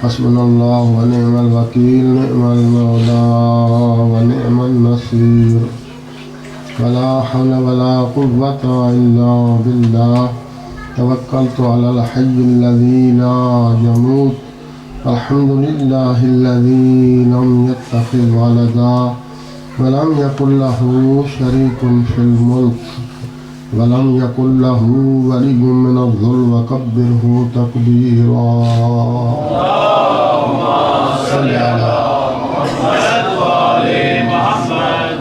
حسبنا الله ونعم الوكيل نعم المولى ونعم النصير ولا حول ولا قوة إلا بالله توكلت على الحي الذي لا يموت الحمد لله الذي لم يتخذ ولدا ولم يكن له شريك في الملك ولم يكن له ولي من الذل وكبره تكبيرا اللهم صل على محمد وآل محمد.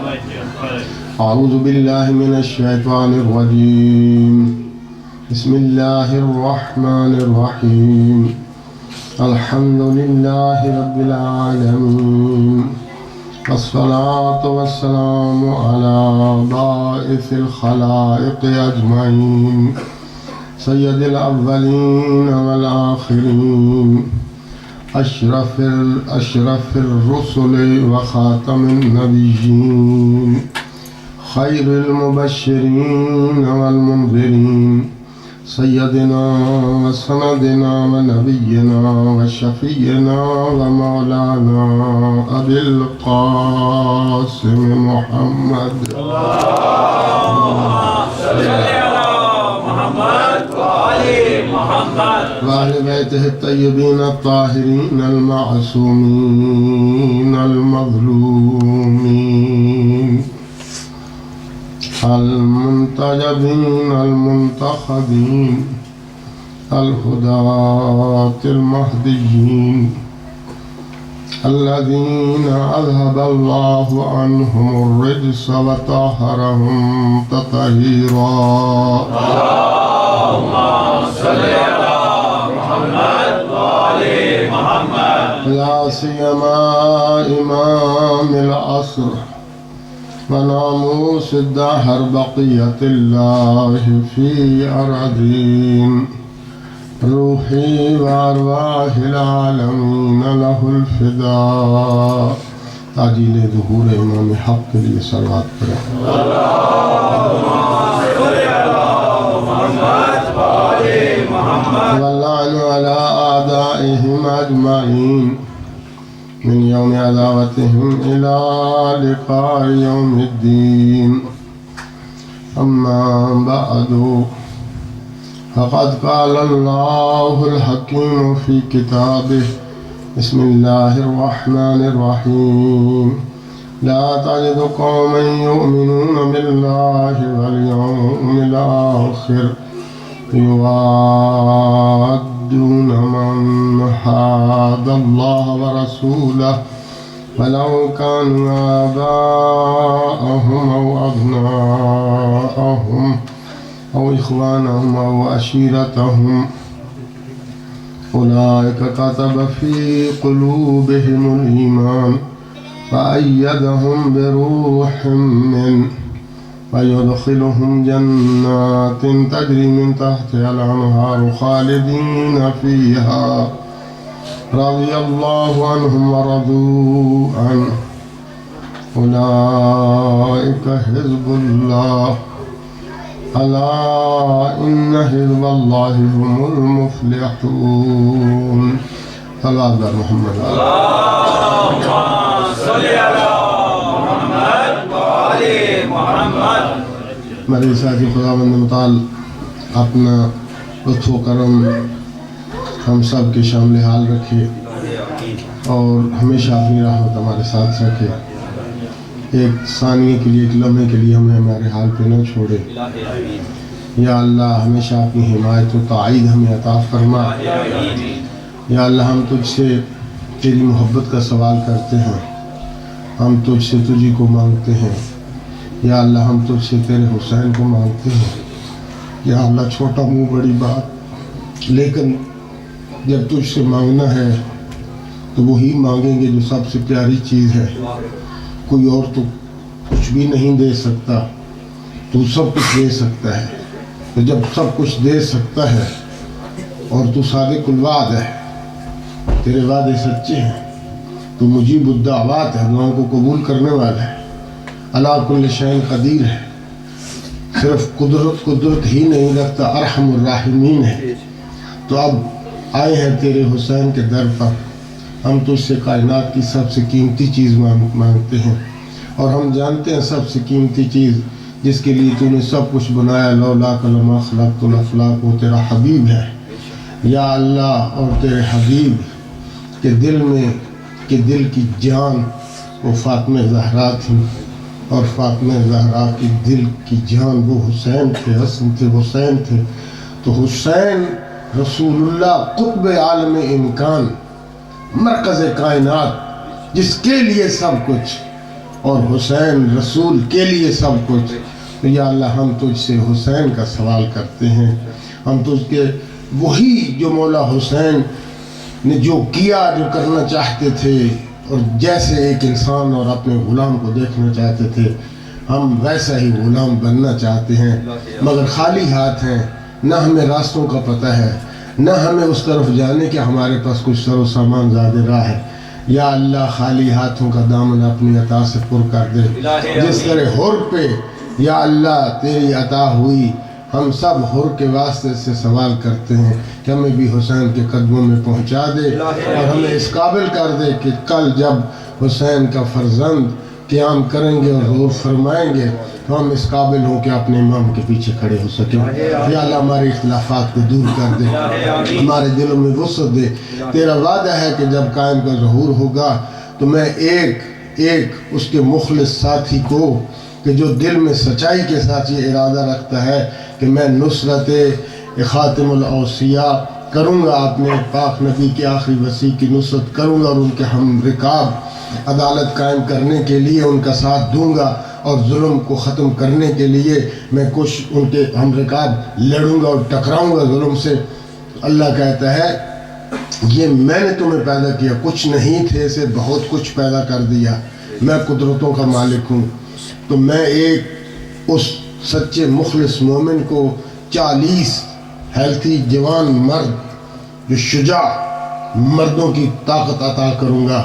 أعوذ بالله من الشيطان الرجيم بسم الله الرحمن الرحيم الحمد لله رب العالمين والصلاة والسلام على باعث الخلائق أجمعين سيد الأولين والآخرين أشرف الرسل وخاتم النبيين خير المبشرين والمنذرين سيدنا وسندنا ونبينا وشفينا ومولانا أبي القاسم محمد اللهم صل على محمد وآل محمد وأهل بيته الطيبين الطاهرين المعصومين المظلومين المنتجبين المنتخبين الهداة المهديين الذين أذهب الله عنهم الرجس وطهرهم تطهيرا اللهم صل على محمد وآل محمد لا سيما إمام العصر وناموس الدهر بقية الله في أراضين روحي وأرواح العالمين له الفداء. تعجیل ظہور امام حق کے لیے صلوات کریں. اللهم صل على محمد وآل محمد واللعن على أعدائهم أجمعين من يوم عداوتهم إلى لقاء يوم الدين. أما بعد فقد قال الله الحكيم في كتابه بسم الله الرحمن الرحيم لا تجد قوما يؤمنون بالله واليوم الآخر يوادون من حاد الله ورسوله ولو كانوا آباءهم أو أبناءهم أو إخوانهم أو عشيرتهم أولئك كتب في قلوبهم الإيمان وأيدهم بروح منه ويدخلهم جنات تجري من تحتها الأنهار خالدين فيها رضي الله عنهم ورضوا عنه أولئك حزب الله ألا إن حزب الله هم المفلحون. صلوات بر محمد. اللهم صل على محمد وآل محمد. میرے ساتھی خداوند متعال اپنا لطف و کرم ہم سب کے شامل حال رکھے اور ہمیشہ اپنی رحمت ہمارے ساتھ رکھے. ایک ثانیے کے لیے ایک لمحے کے لیے ہمیں ہمارے حال پہ نہ چھوڑے. یا اللہ ہمیشہ اپنی حمایت و تائید ہمیں عطا فرما. یا اللہ ہم تجھ سے تیری محبت کا سوال کرتے ہیں, ہم تجھ سے تجھی کو مانگتے ہیں. یا اللہ ہم تجھ سے تیرے حسین کو مانگتے ہیں. یا اللہ چھوٹا منہ بڑی بات, لیکن جب تجھ سے مانگنا ہے تو وہی مانگیں گے جو سب سے پیاری چیز ہے. کوئی اور تو کچھ بھی نہیں دے سکتا, تو سب کچھ دے سکتا ہے. تو جب سب کچھ دے سکتا ہے اور تو صادق الوعد ہے, تیرے وعدے سچے ہیں, تو مجیب الدعوات ہے, دعاؤں کو قبول کرنے والا ہے, علی کل شیء قدیر ہے. صرف قدرت ہی نہیں رکھتا, ارحم الراحمین ہے. تو اب آئے ہیں تیرے حسین کے در پر، ہم تجھ سے کائنات کی سب سے قیمتی چیز مانگتے ہیں، اور ہم جانتے ہیں سب سے قیمتی چیز جس کے لیے تو نے سب کچھ بنایا، لولاک لما خلقت الافلاک، وہ تیرا حبیب ہے یا اللہ۔ اور تیرے حبیب کے دل میں دل کی جان وہ فاطمہ زہرا تھی، اور فاطمہ زہرا کی دل کی جان وہ حسین تھے، حسن تھے، حسین تھے۔ تو حسین رسول اللہ قطب عالم امکان، مرکز کائنات، جس کے لیے سب کچھ، اور حسین رسول کے لیے سب کچھ۔ تو یا اللہ ہم تجھ سے حسین کا سوال کرتے ہیں، ہم تجھ کے وہی جو مولا حسین نے جو کیا، جو کرنا چاہتے تھے، اور جیسے ایک انسان اور اپنے غلام کو دیکھنا چاہتے تھے، ہم ویسا ہی غلام بننا چاہتے ہیں، مگر خالی ہاتھ ہیں، نہ ہمیں راستوں کا پتہ ہے، نہ ہمیں اس طرف جانے کے ہمارے پاس کچھ سر و سامان زیادہ راہ ہے۔ یا اللہ خالی ہاتھوں کا دامن اپنی عطا سے پر کر دے، جس طرح حر پہ یا اللہ تیری عطا ہوئی، ہم سب حر کے واسطے سے سوال کرتے ہیں کہ ہمیں بھی حسین کے قدموں میں پہنچا دے، اور ہمیں اس قابل کر دے کہ کل جب حسین کا فرزند قیام کریں گے اور ظہور فرمائیں گے تو ہم اس قابل ہوں کہ اپنے امام کے پیچھے کھڑے ہو سکیں۔ یا اللہ ہمارے اختلافات کو دور کر دے، ہمارے دلوں میں وسعت دے۔ تیرا وعدہ ہے کہ جب قائم کا ظہور ہوگا تو میں ایک اس کے مخلص ساتھی کو کہ جو دل میں سچائی کے ساتھ یہ ارادہ رکھتا ہے کہ میں نصرت خاتم الاوصیاء کروں گا، اپنے پاک نبی کے آخری وصی کی نصرت کروں گا، اور ان کے ہم رکاب عدالت قائم کرنے کے لیے ان کا ساتھ دوں گا، اور ظلم کو ختم کرنے کے لیے میں کچھ ان کے ہم رکاب لڑوں گا اور ٹکراؤں گا ظلم سے۔ اللہ کہتا ہے یہ میں نے تمہیں پیدا کیا، کچھ نہیں تھے سے بہت کچھ پیدا کر دیا، میں قدرتوں کا مالک ہوں۔ تو میں ایک اس سچے مخلص مومن کو 40 ہیلتھی جوان مرد جو شجاع مردوں کی طاقت عطا کروں گا۔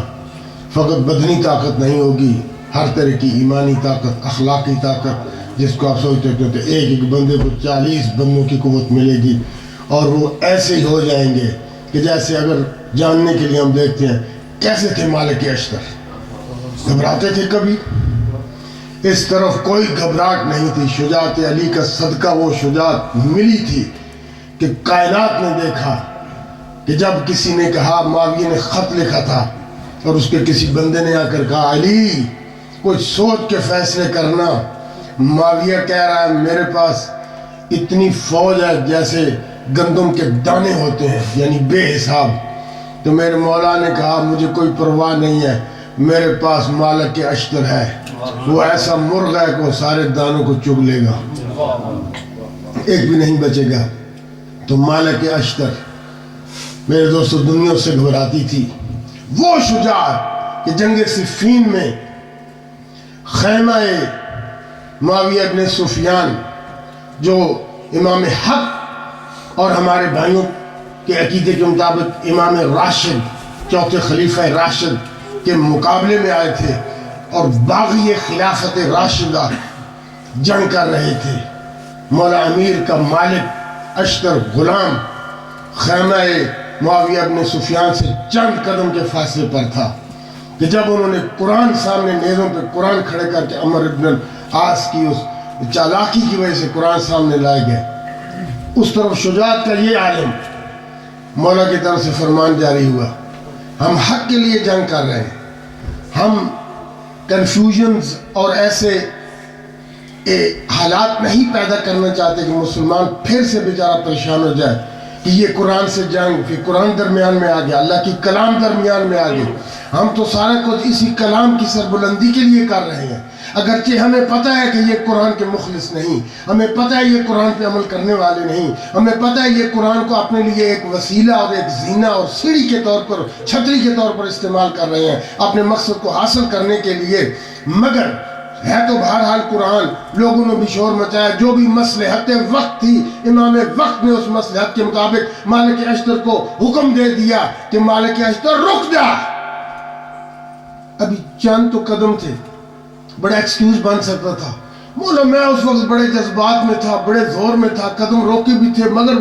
فقط بدنی طاقت نہیں ہوگی، ہر طرح کی ایمانی طاقت، اخلاقی طاقت، جس کو آپ سوچتے ہیں کہ ایک بندے کو 40 بندوں کی قوت ملے گی، اور وہ ایسے ہی ہو جائیں گے کہ جیسے اگر جاننے کے لیے ہم دیکھتے ہیں کیسے تھے مالک اشتر، گھبراتے تھے کبھی؟ اس طرف کوئی گھبراہٹ نہیں تھی۔ شجاعت علی کا صدقہ وہ شجاعت ملی تھی کہ کائنات نے دیکھا کہ جب کسی نے کہا، معاویہ نے خط لکھا تھا اور اس کے کسی بندے نے آ کر کہا علی کچھ سوچ کے فیصلے کرنا، معاویہ کہہ رہا ہے میرے پاس اتنی فوج ہے جیسے گندم کے دانے ہوتے ہیں، یعنی بے حساب۔ تو میرے مولا نے کہا مجھے کوئی پرواہ نہیں ہے، میرے پاس مالک اشتر ہے، وہ ایسا مرغ ہے کہ وہ سارے دانوں کو چگ لے گا، ایک بھی نہیں بچے گا۔ تو مالک اشتر میرے دوستو دنیا سے گھبراتی تھی، وہ شجاعت کہ جنگ صفین میں خیمہ معاویہ ابن سفیان جو امام حق اور ہمارے بھائیوں کے عقیدے کے مطابق امام راشد، چوتھے خلیفہ راشد کے مقابلے میں آئے تھے، اور باغی خلافت راشدہ جنگ کر رہے تھے۔ مولا امیر کا مالک اشتر غلام خیمہ معاویہ ابن سفیان سے چند قدم کے فاصلے پر تھا کہ جب انہوں نے قرآن سامنے نیزوں پہ قرآن کھڑے کر کے عمر ابن العاص کی اس چالاکی کی وجہ سے قرآن سامنے لائے گئے، اس طرف شجاعت کا یہ عالم، مولا کی طرف سے فرمان جاری ہوا ہم حق کے لیے جنگ کر رہے ہیں، ہم کنفیوژنز اور ایسے حالات نہیں پیدا کرنا چاہتے کہ مسلمان پھر سے بیچارہ پریشان ہو جائے کہ یہ قرآن سے جنگ، پھر قرآن درمیان میں آ گیا، اللہ کی کلام درمیان میں آ گئی۔ ہم تو سارے کچھ اسی کلام کی سربلندی کے لیے کر رہے ہیں، اگرچہ ہمیں پتہ ہے کہ یہ قرآن کے مخلص نہیں، ہمیں پتہ ہے یہ قرآن پہ عمل کرنے والے نہیں، ہمیں پتہ ہے یہ قرآن کو اپنے لیے ایک وسیلہ اور ایک زینہ اور سیڑھی کے طور پر، چھتری کے طور پر استعمال کر رہے ہیں اپنے مقصد کو حاصل کرنے کے لیے، مگر ہے تو بہرحال قرآن۔ لوگوں نے بھی شور مچایا، جو بھی مصلحت وقت تھی، امام وقت نے اس مصلحت کے مطابق مالک اشتر کو حکم دے دیا کہ مالک اشتر رک جا۔ ابھی چند تو قدم تھے، بڑا ایکسکیوز بن سکتا تھا، مولا میں اس وقت بڑے جذبات میں تھا، بڑے زور میں تھا، قدم روکے بھی تھے، مگر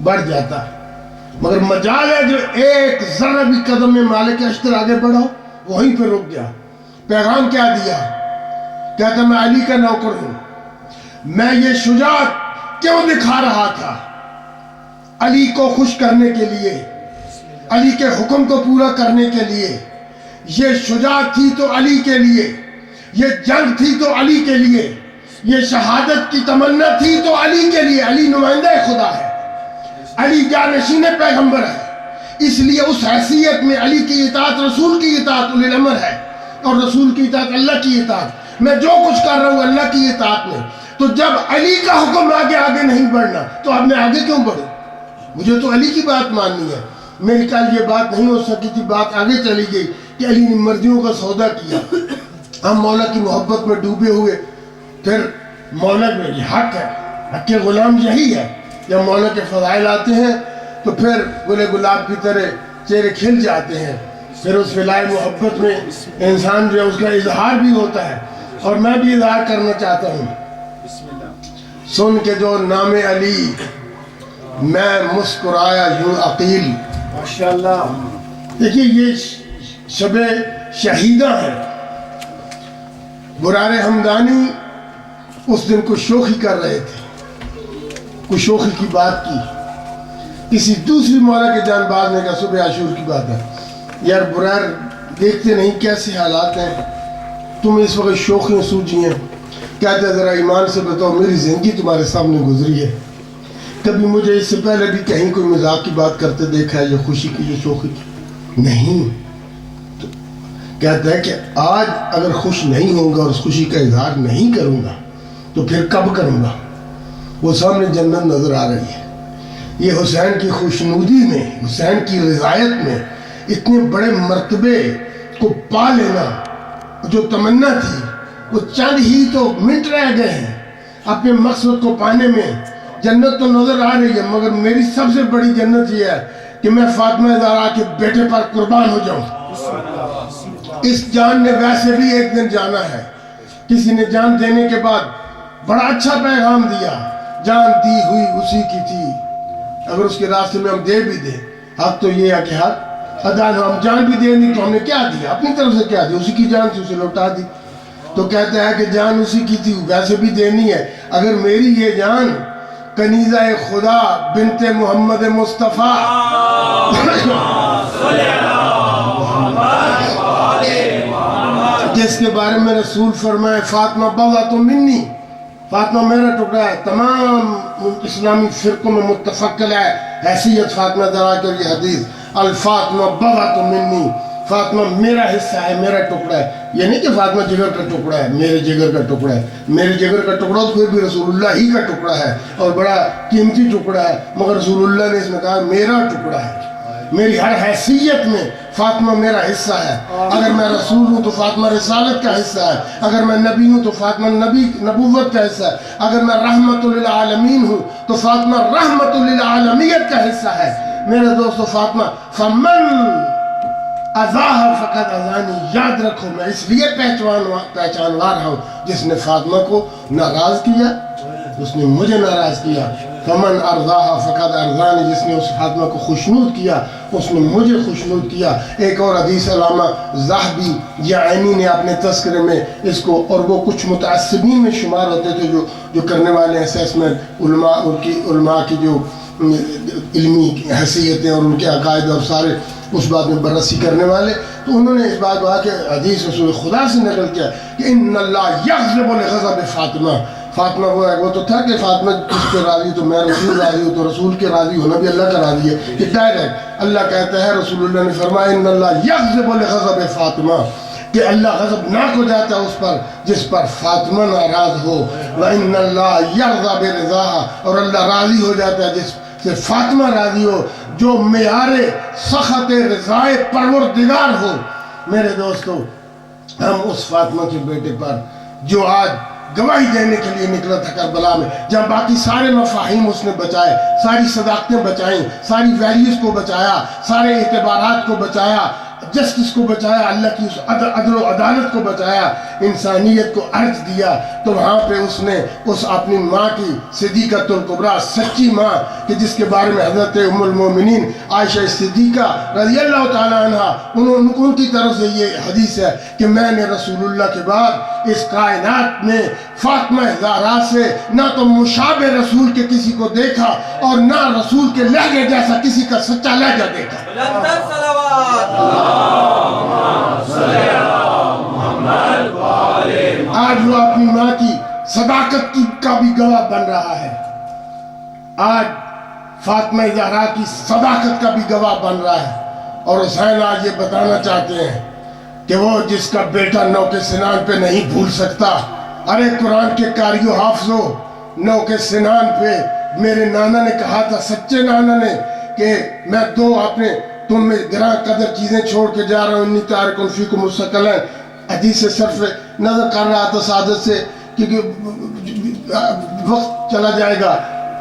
بڑھ جاتا مگر مجال ہے جو ایک ذرہ بھی قدم میں مالک اشتر آگے بڑھا وہیں پہ رک گیا. پیغام کیا دیا؟ کہتا میں علی کا نوکر ہوں. میں یہ شجاعت کیوں دکھا رہا تھا؟ علی کو خوش کرنے کے لیے، علی کے حکم کو پورا کرنے کے لیے. یہ شجاعت تھی تو علی کے لیے، یہ جنگ تھی تو علی کے لیے، یہ شہادت کی تمنا تھی تو علی کے لیے. علی نمائندہ خدا ہے، علی جانشین پیغمبر ہے. اس لیے اس حیثیت میں علی کی اطاعت رسول کی اطاعت اولی الامر ہے، اور رسول کی اطاعت اللہ کی اطاعت. میں جو کچھ کر رہا ہوں اللہ کی اطاعت میں. تو جب علی کا حکم آگے نہیں بڑھنا تو اب میں آگے کیوں بڑھوں؟ مجھے تو علی کی بات ماننی ہے. میری کل یہ بات نہیں ہو سکی تھی، بات آگے چلی گئی کہ علی نے مرضیوں کا سودا کیا. ہم مولا کی محبت میں ڈوبے ہوئے. پھر مولا میں یہ حق ہے، حق کے غلام یہی ہے. جب مولا کے فضائل آتے ہیں تو پھر گلے گلاب کی طرح چہرے کھل جاتے ہیں. پھر اس فضائل محبت میں انسان جو ہے اس کا اظہار بھی ہوتا ہے. اور میں بھی اظہار کرنا چاہتا ہوں. سن کے جو نام علی میں مسکرایا یوں عقیل. ماشاءاللہ. دیکھیے یہ شب شہیدہ ہے. برار حمدانی اس دن کو شوخی کر رہے تھے، کوئی شوخی کی بات کی. کسی دوسری مولا کے جان باز نے کہا صبح عاشور کی بات ہے، یار برار دیکھتے نہیں کیسے حالات ہیں، تم اس وقت شوخیاں سوچی ہیں. کہتے ہیں ذرا ایمان سے بتاؤ میری زندگی تمہارے سامنے گزری ہے، کبھی مجھے اس سے پہلے بھی کہیں کوئی مذاق کی بات کرتے دیکھا ہے، یہ خوشی کی یہ شوخی کی؟ نہیں. تو کہتا ہے کہ آج اگر خوش نہیں ہوں گا اور اس خوشی کا اظہار نہیں کروں گا تو پھر کب کروں گا؟ وہ سامنے جنت نظر آ رہی ہے. یہ حسین کی خوشنودی میں، حسین کی رضایت میں اتنے بڑے مرتبے کو پا لینا جو تمنا تھی، وہ چند ہی تو منٹ رہ گئے ہیں اپنے مقصد کو پانے میں. جنت تو نظر آ رہی ہے، مگر میری سب سے بڑی جنت یہ ہے کہ میں فاطمہ زہرا کے بیٹے پر قربان ہو جاؤں. اس جان نے ویسے بھی ایک دن جانا ہے. کسی نے جان دینے کے بعد بڑا اچھا پیغام دیا، جان دی ہوئی اسی کی تھی. اگر اس کے راستے میں ہم دے بھی دیں، حق تو یہ ہے کہ حق ادا. ہم جان بھی دیں نہیں تو ہم نے کیا دیا؟ اپنی طرف سے کیا دیا؟ اسی کی جان سے اسے لوٹا دی. تو کہتا ہے کہ جان اسی کی تھی، ویسے بھی دینی ہے. اگر میری یہ جان کنیزہ خدا بنت محمد مصطفیٰ جس کے بارے میں رسول فرمائے فاطمہ بضعۃ منی، فاطمہ میرا ٹکڑا ہے. تمام اسلامی فرقوں میں متفق ہے حیثیت فاطمہ زہرا کی. اور یہ حدیث الفاطمہ بضعۃ منی، فاطمہ میرا حصہ ہے، میرا ٹکڑا ہے. یہ نہیں کہ فاطمہ جگر کا ٹکڑا ہے، میرے جگر کا ٹکڑا ہے. میرے جگر کا ٹکڑا تو پھر بھی رسول اللہ ہی کا ٹکڑا ہے اور بڑا قیمتی ٹکڑا ہے، مگر رسول اللہ نے اس میں کہا میرا ٹکڑا ہے. میری ہر حیثیت میں فاطمہ میرا حصہ ہے. اگر میں رسول ہوں تو فاطمہ رسالت کا حصہ ہے. اگر میں نبی ہوں تو فاطمہ نبوت کا حصہ ہے. اگر میں رحمت للعالمین ہوں تو فاطمہ رحمت للعالمیت کا حصہ ہے. میرے دوستو فاطمہ فمن اذاها فقط اذانی، یاد رکھو میں اس لیے پہچانوا رہا ہوں جس نے فاطمہ کو ناراض کیا اس نے مجھے ناراض کیا. فمن ارضاها فقط ارضانی، جس نے اس فاطمہ کو خوشنود کیا اس نے مجھے خوشنود کیا. ایک اور حدیث علامہ ذہبی یا عینی نے اپنے تذکرے میں اس کو، اور وہ کچھ متعصبین میں شمار ہوتے تھے جو کرنے والے اسیسمنٹ علماء کی جو علمی حیثیتیں اور ان کے عقائد اور سارے اس بات میں بررسی کرنے والے، تو انہوں نے اس بات کو کہ حدیث رسول خدا سے نقل کیا کہ ان اللہ یغضب لغضب فاطمہ. فاطمہ وہ تو تھا کہ فاطمہ کس پہ راضی تو میں رسول راضی ہوں، تو رسول کے راضی ہونا بھی اللہ کا راضی ہے. کہ ڈائریکٹ اللہ کہتا ہے، رسول اللہ نے فرمایا ان اللہ یغضب لغضب فاطمہ، کہ اللہ غضبناک ہو جاتا ہے اس پر جس پر فاطمہ ناراض ہو. وَإِنَّ اللَّهَ يَرْضَى بِرِضَاهَا، اور اللہ راضی ہو جاتا ہے جس سے فاطمہ راضی ہو، جو معیار سخط رضائے پروردگار ہو. میرے دوستو ہم اس فاطمہ کے بیٹے پر جو آج گواہی دینے کے لیے نکلا تھا کربلا میں، جہاں باقی سارے مفاہیم اس نے بچائے، ساری صداقتیں بچائیں، ساری ویلیوز کو بچایا، سارے اعتبارات کو بچایا، جسٹس کو بچایا، اللہ کی اس عدل و عدالت کو بچایا، انسانیت کو عرض دیا، تو وہاں پہ اس نے اس اپنی ماں کی صدیقۃ الکبریٰ، سچی ماں کہ جس کے بارے میں حضرت ام المومنین عائشہ صدیقہ رضی اللہ تعالیٰ عنہ ان کی طرف سے یہ حدیث ہے کہ میں نے رسول اللہ کے بعد اس کائنات میں فاطمہ زہرا سے نہ تو مشابہ رسول کے کسی کو دیکھا اور نہ رسول کے لہجے جیسا کسی کا سچا لہجہ دیکھا۔ آج وہ اپنی ماں کی صداقت کا بھی گواہ بن رہا ہے، آج فاطمہ زہرا کی صداقت کا بھی گواہ بن رہا ہے، اور حسین آج یہ بتانا چاہتے ہیں کہ وہ جس کا بیٹا نوکے سنان پہ نہیں بھول سکتا۔ ارے قرآن کے قاریو حافظو، نوکے سنان پہ میرے نانا نے کہا تھا، سچے نانا نے، کہ میں دو اپنے تم میں گراں قدر چیزیں چھوڑ کے جا رہا ہوں، انی تارکن فیکم مستقلین، حدیث سے صرف نظر کر رہا تھا سعادت سے، کیونکہ وقت چلا جائے گا۔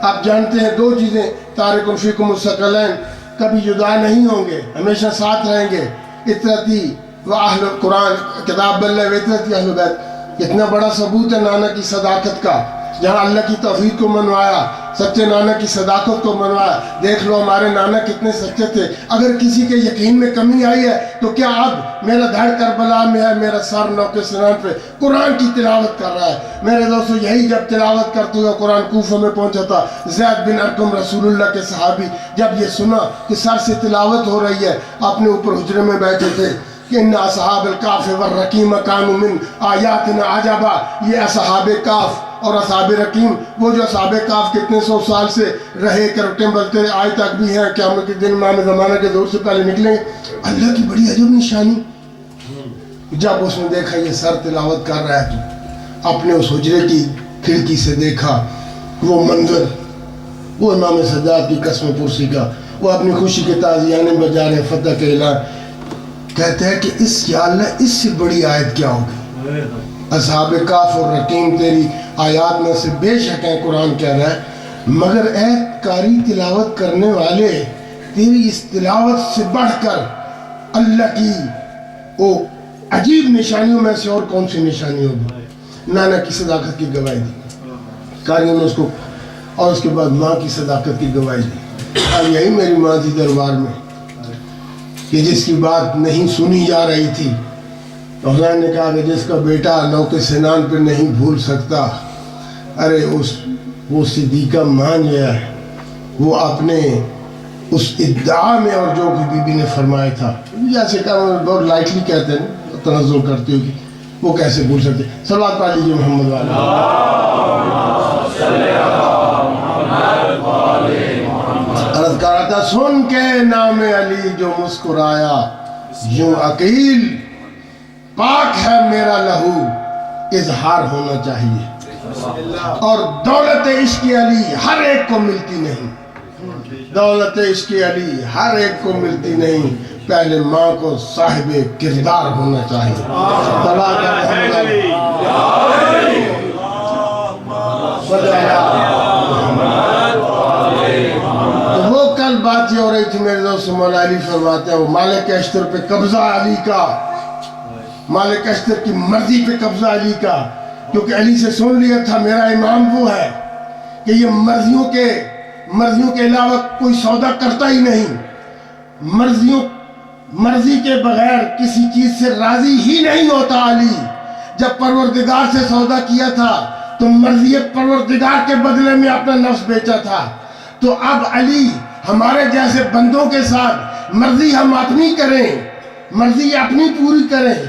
آپ جانتے ہیں دو چیزیں تارکن فیکم مستقلین کبھی جدا نہیں ہوں گے، ہمیشہ ساتھ رہیں گے، اطرتی و اہل قرآن کتاب اللہ و اطرتی اہل بیت۔ اتنا بڑا ثبوت ہے نانا کی صداقت کا، جہاں اللہ کی توحید کو منوایا، سچے نانا کی صداقت کو منوایا۔ دیکھ لو ہمارے نانا کتنے سچے تھے۔ اگر کسی کے یقین میں کمی آئی ہے تو کیا اب میرا دھڑ کربلا میں ہے، میرا سر نوکے سنان پہ قرآن کی تلاوت کر رہا ہے۔ میرے دوستو یہی جب تلاوت کرتے ہوئے قرآن کوفہ میں پہنچا تھا، زید بن ارقم رسول اللہ کے صحابی جب یہ سنا کہ سر سے تلاوت ہو رہی ہے، اپنے اوپر حجرے میں بیٹھے تھے کہ ان اصحاب الکاف والرقیم کانوا من آیاتنا عجبا، یہ اصحاب کاف اور اصحاب رقیم، وہ جو اصحاب کاف کتنے سو سال سے رہے، کرٹیں بلتے آج تک بھی ہیں، قیامت کے دن امام زمانہ کے دور سے پہلے نکلیں گے۔ اللہ کی بڑی عجب نشانی۔ جب اس نے دیکھا یہ سر تلاوت کر رہا ہے تو اپنے اس حجرے کی کھڑکی سے دیکھا وہ منظر، وہ امام سجاد کی قسم پرسی کا، وہ اپنی خوشی کے تازیانے بجا رہے، فتح کے اعلان۔ کہتے ہیں کہ یا اللہ اس سے بڑی آیت کیا ہوگی؟ اصحاب کاف اور رقیم تیری آیات میں سے بے شک ہیں، قرآن کہہ رہا ہے، مگر اے قاری تلاوت کرنے والے، تیری اس تلاوت سے بڑھ کر اللہ کی وہ عجیب نشانیوں میں سے اور کون سی نشانی ہوگی؟ نانا کی صداقت کی گواہی دی، قاریوں نے اس کو، اور اس کے بعد ماں کی صداقت کی گواہی دی۔ اور یہی میری ماں تھی دربار میں کہ جس کی بات نہیں سنی جا رہی تھی، حسین نے کہا کہ جس کا بیٹا نوکے سنان پہ نہیں بھول سکتا۔ ارے وہ صدیقہ ماں جو ہے وہ اپنے اس ادعا میں، اور جو کہ بی بی نے فرمایا تھا، جیسے کہ بہت لائٹلی کہتے ہیں، تنزل کرتے ہوگی، وہ کیسے بھول سکتے؟ صلوات پڑھ لیجیے محمد والا۔ عرض کر رہا تھا، سن کے نام علی جو مسکرایا، یوں عقیل پاک ہے میرا لہو، اظہار ہونا چاہیے، اور دولت عشق علی ہر ایک کو ملتی نہیں، دولت عشق علی ہر ایک کو ملتی نہیں، پہلے ماں کو صاحب کردار ہونا چاہیے۔ تو وہ کل بات یہ ہو رہی تھی میرے دوست مولا علی فرماتے ہیں، وہ مالک اشتر پہ قبضہ علی کا، مالک اشتر کی مرضی پہ قبضہ علی کا، کیونکہ علی سے سن لیا تھا میرا امام وہ ہے کہ یہ مرضیوں کے علاوہ کوئی سودا کرتا ہی نہیں، مرضی کے بغیر کسی چیز سے راضی ہی نہیں ہوتا علی۔ جب پروردگار سے سودا کیا تھا تو مرضی پروردگار کے بدلے میں اپنا نفس بیچا تھا، تو اب علی ہمارے جیسے بندوں کے ساتھ مرضی ہم اپنی کریں، مرضی اپنی پوری کریں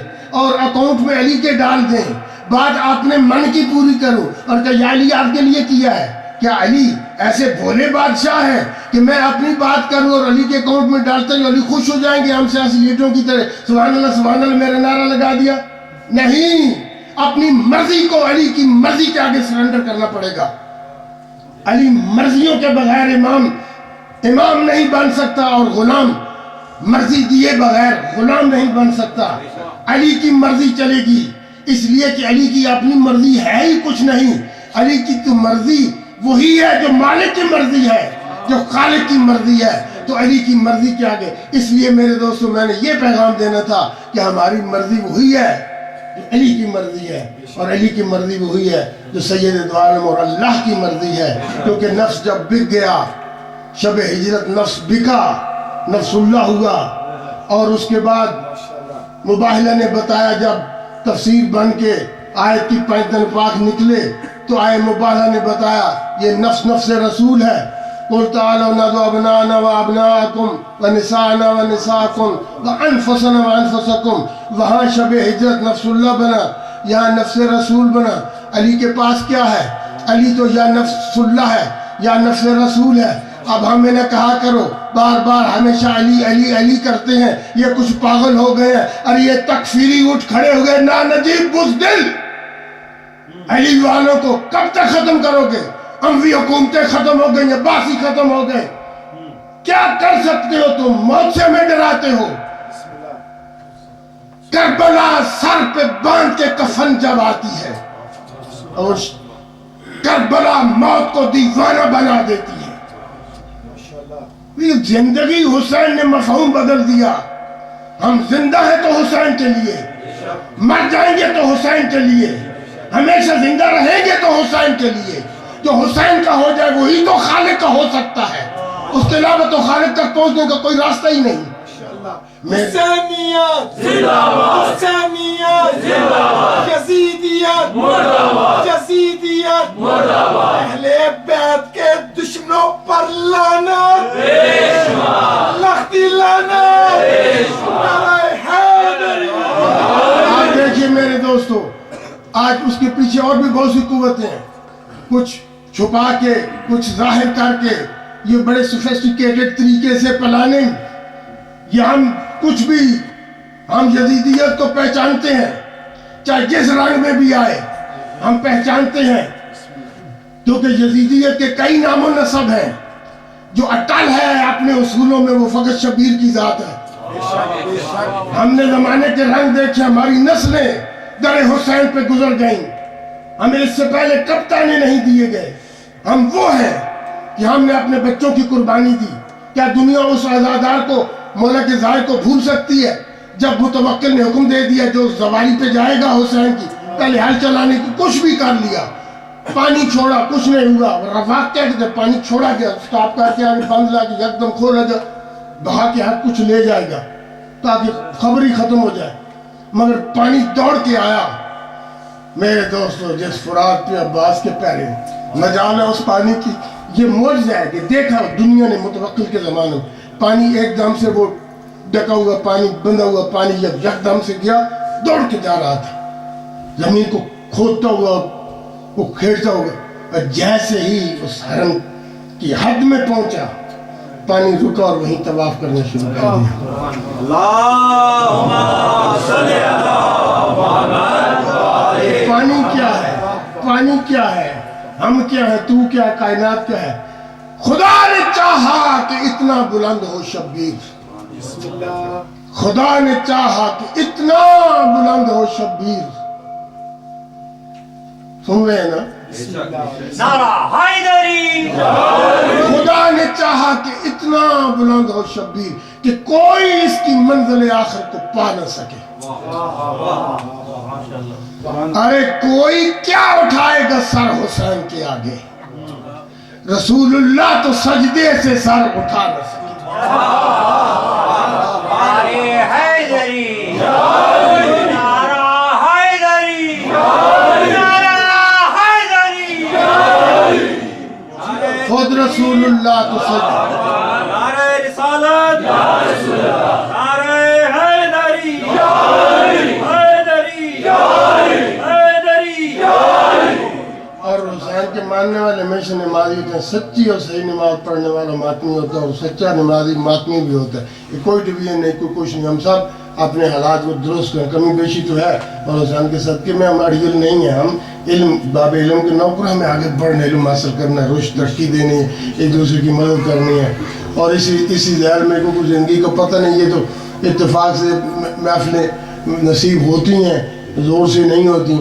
اور اکاؤنٹ میں علی کے ڈال دیں، بات آپ نے من کی پوری کروں، اور کہ یا علی آپ کے لیے کیا ہے؟ کیا علی ایسے بھولے بادشاہ ہیں کہ میں اپنی بات کروں اور علی کے اکاؤنٹ میں ڈالتا ہوں، علی خوش ہو جائیں گے ہم سیاسی لیڈروں کی طرح، سبحان اللہ سبحان اللہ میرا نعرہ لگا دیا؟ نہیں، اپنی مرضی کو علی کی مرضی کے آگے سرنڈر کرنا پڑے گا۔ علی مرضیوں کے بغیر امام نہیں بن سکتا، اور غلام مرضی دیے بغیر غلام نہیں بن سکتا۔ علی کی مرضی چلے گی، اس لیے کہ علی کی اپنی مرضی ہے ہی کچھ نہیں، علی کی تو مرضی وہی ہے جو مالک کی مرضی ہے، جو خالق کی مرضی ہے۔ تو علی کی مرضی کے آگے. اس لیے میرے دوستو میں نے یہ پیغام دینا تھا کہ ہماری مرضی وہی ہے جو علی کی مرضی ہے، اور علی کی مرضی وہی ہے جو سید دو عالم اور اللہ کی مرضی ہے. کیونکہ نفس جب بک گیا، شب ہجرت نفس بکا، نفس اللہ ہوا. اور اس کے بعد مباہلہ نے بتایا، جب تفسیر بن کے آیت کی 5 پاک نکلے تو آئے مباہلہ نے بتایا یہ نفس نفس رسول ہے. قُلْ تَعَالَوْا نَدْعُوا أَبْنَاءَنَا وَأَبْنَاءَكُمْ وَنِسَاءَنَا وَنِسَاءَكُمْ وَأَنفُسَنَا وَأَنفُسَكُمْ. وہاں شب ہجرت نفس اللہ بنا، یہاں نفس رسول بنا. علی کے پاس کیا ہے؟ علی تو یا نفس اللہ ہے یا نفس رسول ہے. اب ہمیں نہ کہا کرو بار بار ہمیشہ علی علی علی کرتے ہیں، یہ کچھ پاگل ہو گئے ہیں. اور یہ تکفیری اٹھ کھڑے ہو گئے، نا نجیب بزدل. علی والوں کو کب تک ختم کرو گے؟ اموی حکومتیں ختم ہو گئی، عباسی ختم ہو گئے. کیا کر سکتے ہو تم؟ موت سے ہمیں ڈراتے ہو. کربلا سر پہ باندھ کے کفن جب آتی ہے اور کربلا موت کو دیوانہ بنا دیتی ہے. یہ زندگی حسین نے مفہوم بدل دیا. ہم زندہ ہیں تو حسین کے لیے، مر جائیں گے تو حسین کے لیے، ہمیشہ زندہ رہیں گے تو حسین کے لیے. جو حسین کا ہو جائے وہی تو خالق کا ہو سکتا ہے، اس کے علاوہ تو خالق تک پہنچنے کا کوئی راستہ ہی نہیں. حسینیت زندہ باد، حسینیت زندہ باد، یزیدیت مردہ باد، یزیدیت مردہ باد. اہل بیت کے دشمنوں پر لعنت، بے شمار لختی لعنت، بے شمار حیدری. آج دیکھیے میرے دوستو، آج اس کے پیچھے اور بھی بہت سی قوتیں ہیں، کچھ چھپا کے کچھ ظاہر کر کے، یہ بڑے سوفیسٹیکیٹڈ طریقے سے پلاننگ. یہ ہم کچھ بھی، ہم یزیدیت کو پہچانتے ہیں، چاہے جس رنگ میں بھی آئے ہم پہچانتے ہیں. کیونکہ یزیدیت کے کئی نام و نسب ہیں. جو اٹل ہے اپنے اصولوں میں وہ فقط شبیر کی ذات ہے. ہم نے زمانے کے رنگ دیکھے، ہماری نسلیں در حسین پہ گزر گئیں. ہمیں اس سے پہلے کب تانے نہیں دیے گئے. ہم وہ ہیں کہ ہم نے اپنے بچوں کی قربانی دی. کیا دنیا اس عزادار کو، مولا کے ظاہر کو بھول سکتی ہے؟ جب متوکل نے حکم دے دیا جو زوالی پہ جائے گا حسین کی، پہلے ہل چلانے کی کچھ بھی کر لیا، پانی چھوڑا کچھ نہیں ہوا. رفاق کیا کہتے ہیں؟ پانی چھوڑا گیا، سٹاپ کر کے آگے بند لا کے یکدم کھولا گیا، بہا کے ہر کچھ لے جائے گا تاکہ خبر ہی ختم ہو جائے. مگر پانی دوڑ کے آیا. میرے دوستو، جس فرات پہ عباس کے پیرے مجال ہے اس پانی کی، یہ معجزہ ہے کہ دیکھا دنیا نے متوکل کے زمانے میں. پانی ایک دم سے وہ ڈکا ہوا پانی، بندھا ہوا پانی جب یکدم سے گیا، دوڑ کے جا رہا تھا، زمین کو کھودتا ہوا، وہ کھیڑتا ہوا. اور جیسے ہی اس حرم کی حد میں پہنچا، پانی رکا اور وہیں طواف کرنا شروع کر دیا. اللہم صلی علی محمد. پانی کیا ہے؟ پانی کیا ہے؟ ہم کیا ہے؟ تو کیا ہے؟ کائنات کیا ہے؟ خدا نے چاہا کہ اتنا بلند ہو شبیر. خدا نے چاہا کہ اتنا بلند ہو شبیر. سن رہے ہیں نا؟ نعرہ حیدری. خدا نے چاہا کہ اتنا بلند ہو شبیر کہ کوئی اس کی منزل آخر کو پا نہ سکے. ارے کوئی کیا اٹھائے گا سر حسین کے آگے؟ رسول اللہ تو سجدے سے سر اٹھا نہ سکے. نعرہ حیدری، نعرہ حیدری، نعرہ حیدری. خود رسول اللہ تو سجدے. نعرہ رسالت، نعرہ حیدری، حیدری، حیدری. اور حسین کے ماننے والے ہمیشہ نمازی ہوتے ہیں. سچی اور صحیح نماز پڑھنے والا ماتمی ہوتا ہے، اور سچا نمازی ماتمی بھی ہوتا ہے. یہ کوئی ڈویژن نہیں، کوئی کچھ نہیں. ہم سب اپنے حالات کو درست کریں. کمی بیشی تو ہے، اور حسین کے صدقے میں ہم اڑیل نہیں ہیں. ہم علم، باب علم کے نوکر، ہمیں آگے بڑھنا، علم حاصل کرنا ہے، رشد ترقی دینی ہے، ایک دوسرے کی مدد کرنی ہے. اور اسی ذہن میں کو زندگی کو پتہ نہیں، یہ تو اتفاق سے محفلیں نصیب ہوتی ہیں، زور سے نہیں ہوتی.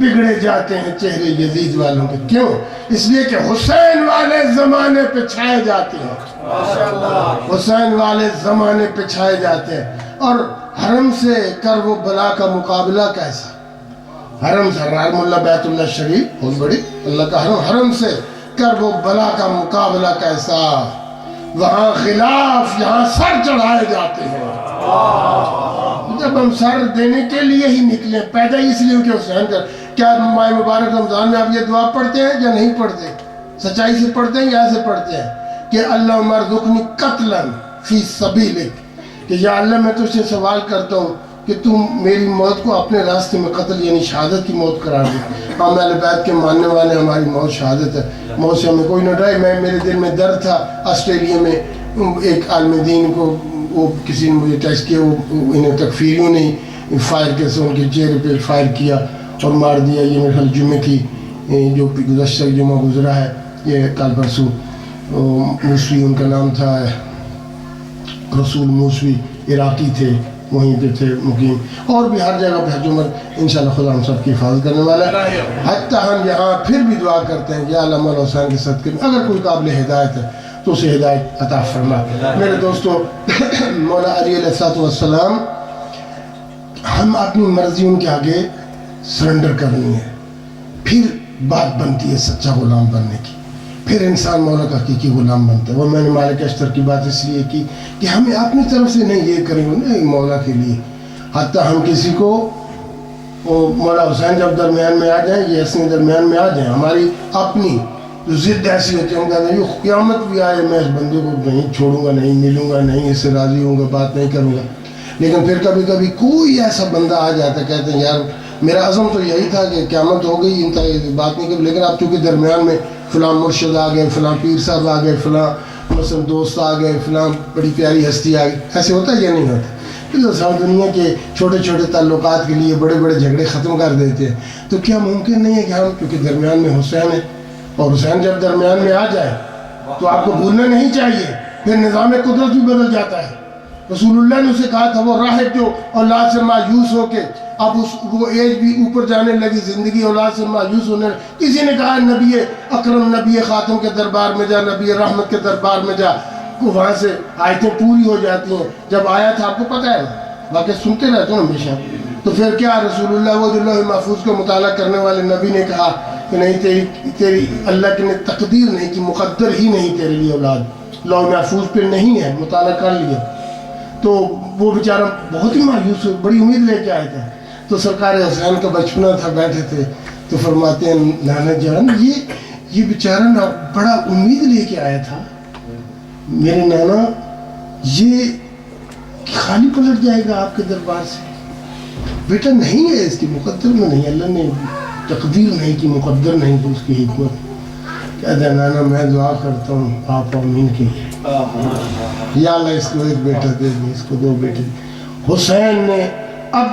بگڑے جاتے ہیں چہرے یزید والوں کے. کیوں؟ اس لیے کہ حسین والے زمانے پہ چھائے جاتے ہیں. حسین والے زمانے پہ چھائے جاتے ہیں. اور حرم سے کرب و بلا کا مقابلہ کیسا؟ حرم سے حرم اللہ بیت اللہ شریف بہت بڑی اللہ کا حرم، حرم سے کرب و بلا کا مقابلہ کیسا؟ وہاں خلاف، یہاں سر چڑھائے جاتے ہیں. جب ہم سر دینے کے لیے ہی نکلے، پیدا اس لیے کہ حسین کا، کیا ماہ مبارک رمضان میں آپ یہ دعا پڑھتے ہیں یا نہیں پڑھتے؟ سچائی سے پڑھتے ہیں یا ایسے پڑھتے ہیں کہ اللہم ارزقنی قتلا فی سبیلک، کہ یا اللہ میں تجھ سے سوال کرتا ہوں کہ تم میری موت کو اپنے راستے میں قتل یعنی شہادت کی موت قرار دے. ہم اہل بیت کے ماننے والے، ہماری موت شہادت ہے، موت سے ہمیں کوئی نہ ڈرے. میرے دل میں درد تھا آسٹریلیا میں ایک عالم دین کو وہ کسی نے مجھے ٹیسٹ کیا، وہ انہیں تکفیریوں نے فائر کیسے ان کے چہرے پہ فائر کیا اور مار دیا. یہ میرے خیال جمعے کی جو گزشتہ جمعہ گزرا ہے، یہ کل پرسوں، موسوی ان کا نام تھا، رسول موسوی، عراقی تھے، وہیں پہ تھے مقیم. اور بھی ہر جگہ پہ حج عمر انشاءاللہ خدا ہم سب کی حفاظت کرنے والا ہے. حتیٰ ہم یہاں پھر بھی دعا کرتے ہیں کہ یا اللہ مولا حسین کے صدقے میں اگر کوئی قابل ہدایت ہے تو اسے ہدایت عطا فرما. میرے دوستو، مولا علی علیہ السلام، ہم اپنی مرضی ان کے آگے سرنڈر کرنی ہے، پھر بات بنتی ہے سچا غلام بننے کی، پھر انسان مولا کا حقیقی غلام بنتا ہے. وہ میں نے مالک اشتر کی بات اس لیے کی کہ ہمیں اپنی طرف سے نہیں یہ کریں گے نہیں مولا کے لیے. حتیٰ ہم کسی کو مولا حسین جب درمیان میں آ جائیں، یہ اصلی درمیان میں آ جائیں، ہماری اپنی جو ضد ایسی ہوتی ہے، ہم کہتے ہیں یہ قیامت بھی آئے میں اس بندے کو نہیں چھوڑوں گا، نہیں ملوں گا، نہیں اس سے راضی ہوں گا، بات نہیں کروں گا. لیکن پھر کبھی کبھی کوئی ایسا بندہ آ جاتا ہے، کہتے ہیں یار میرا عزم تو یہی تھا کہ قیامت ہو گئی، انتہا بات نہیں کر، لیکن اب چونکہ درمیان میں فلاں مرشد آ گئے، فلاں پیر صاحب آ گئے، فلاں مثلا دوست آ گئے، فلاں بڑی پیاری ہستی آ گئی. ایسے ہوتا ہے یا نہیں ہوتا؟ ساری دنیا کے چھوٹے چھوٹے تعلقات کے لیے بڑے بڑے جھگڑے ختم کر دیتے ہیں. تو کیا ممکن نہیں ہے کہ ہم، کیونکہ درمیان میں حسین ہے، اور حسین جب درمیان میں آ جائے تو آپ کو بھولنا نہیں چاہیے، پھر نظام قدرت بھی بدل جاتا ہے. رسول اللہ نے اسے کہا تھا، وہ راہب جو اولاد سے مایوس ہو کے اب وہ ایج بھی اوپر جانے لگی، زندگی اولاد سے مایوس ہونے لگی. کسی نے کہا نبی اکرم، نبی خاتم کے دربار میں جا، نبی رحمت کے دربار میں جا، وہاں سے آیتیں پوری ہو جاتی ہیں. جب آیا تھا آپ کو پتہ ہے، واقعہ سنتے رہتے ہیں ہمیشہ. تو پھر کیا رسول اللہ وہ جو لوح محفوظ کو مطالعہ کرنے والے نبی نے کہا کہ نہیں، تیری اللہ نے تقدیر نہیں کی، مقدر ہی نہیں تیرے لیے اولاد، لوح محفوظ پہ نہیں ہے، مطالعہ کر لیا. تو وہ بیچارہ بہت ہی مایوس ہوئے، بڑی امید لے کے آئے تھے. تو سرکار حسین کا بچپنا تھا، بیٹھے تھے تو فرماتے ہیں نانا جان یہ بیچارہ نا بڑا امید لے کے آیا تھا، میرے نانا یہ خالی پلٹ جائے گا آپ کے دربار سے. بیٹا نہیں ہے، اس کی مقدر میں نہیں، اللہ نے تقدیر نہیں کی، مقدر نہیں کی، اس کی حکمت. کہتا ہے نانا میں دعا کرتا ہوں آپ آمین کے لیے، یا اللہ اس کو ایک بیٹا دے دے، اس کو 2 بیٹے. حسین نے، اب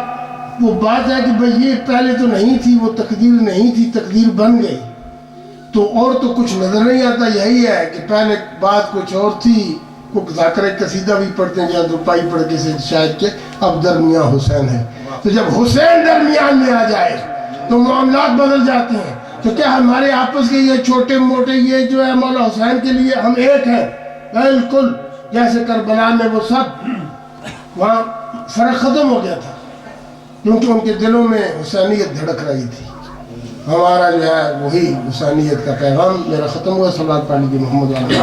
وہ بات ہے کہ بھئی یہ پہلے تو نہیں تھی، وہ تقدیر نہیں تھی، تقدیر بن گئی. تو اور تو کچھ نظر نہیں آتا. یہی ہے کہ پہلے بات کچھ اور تھی، کو ذاکر قصیدہ بھی پڑھتے ہیں یا روپائی پڑھ کے سے شاید کہ اب درمیان حسین ہے. تو جب حسین درمیان میں آ جائے تو معاملات بدل جاتے ہیں. تو کیا ہمارے آپس کے یہ چھوٹے موٹے یہ جو ہے مولا حسین کے لیے ہم ایک ہیں بالکل، جیسے کربلا میں وہ سب، وہاں فرق ختم ہو گیا تھا کیونکہ ان کے دلوں میں حسینیت دھڑک رہی تھی. ہمارا جو ہے وہی حسینیت کا پیغام میرا ختم ہوا. صلوات پڑھ لیجیے محمد علیہ.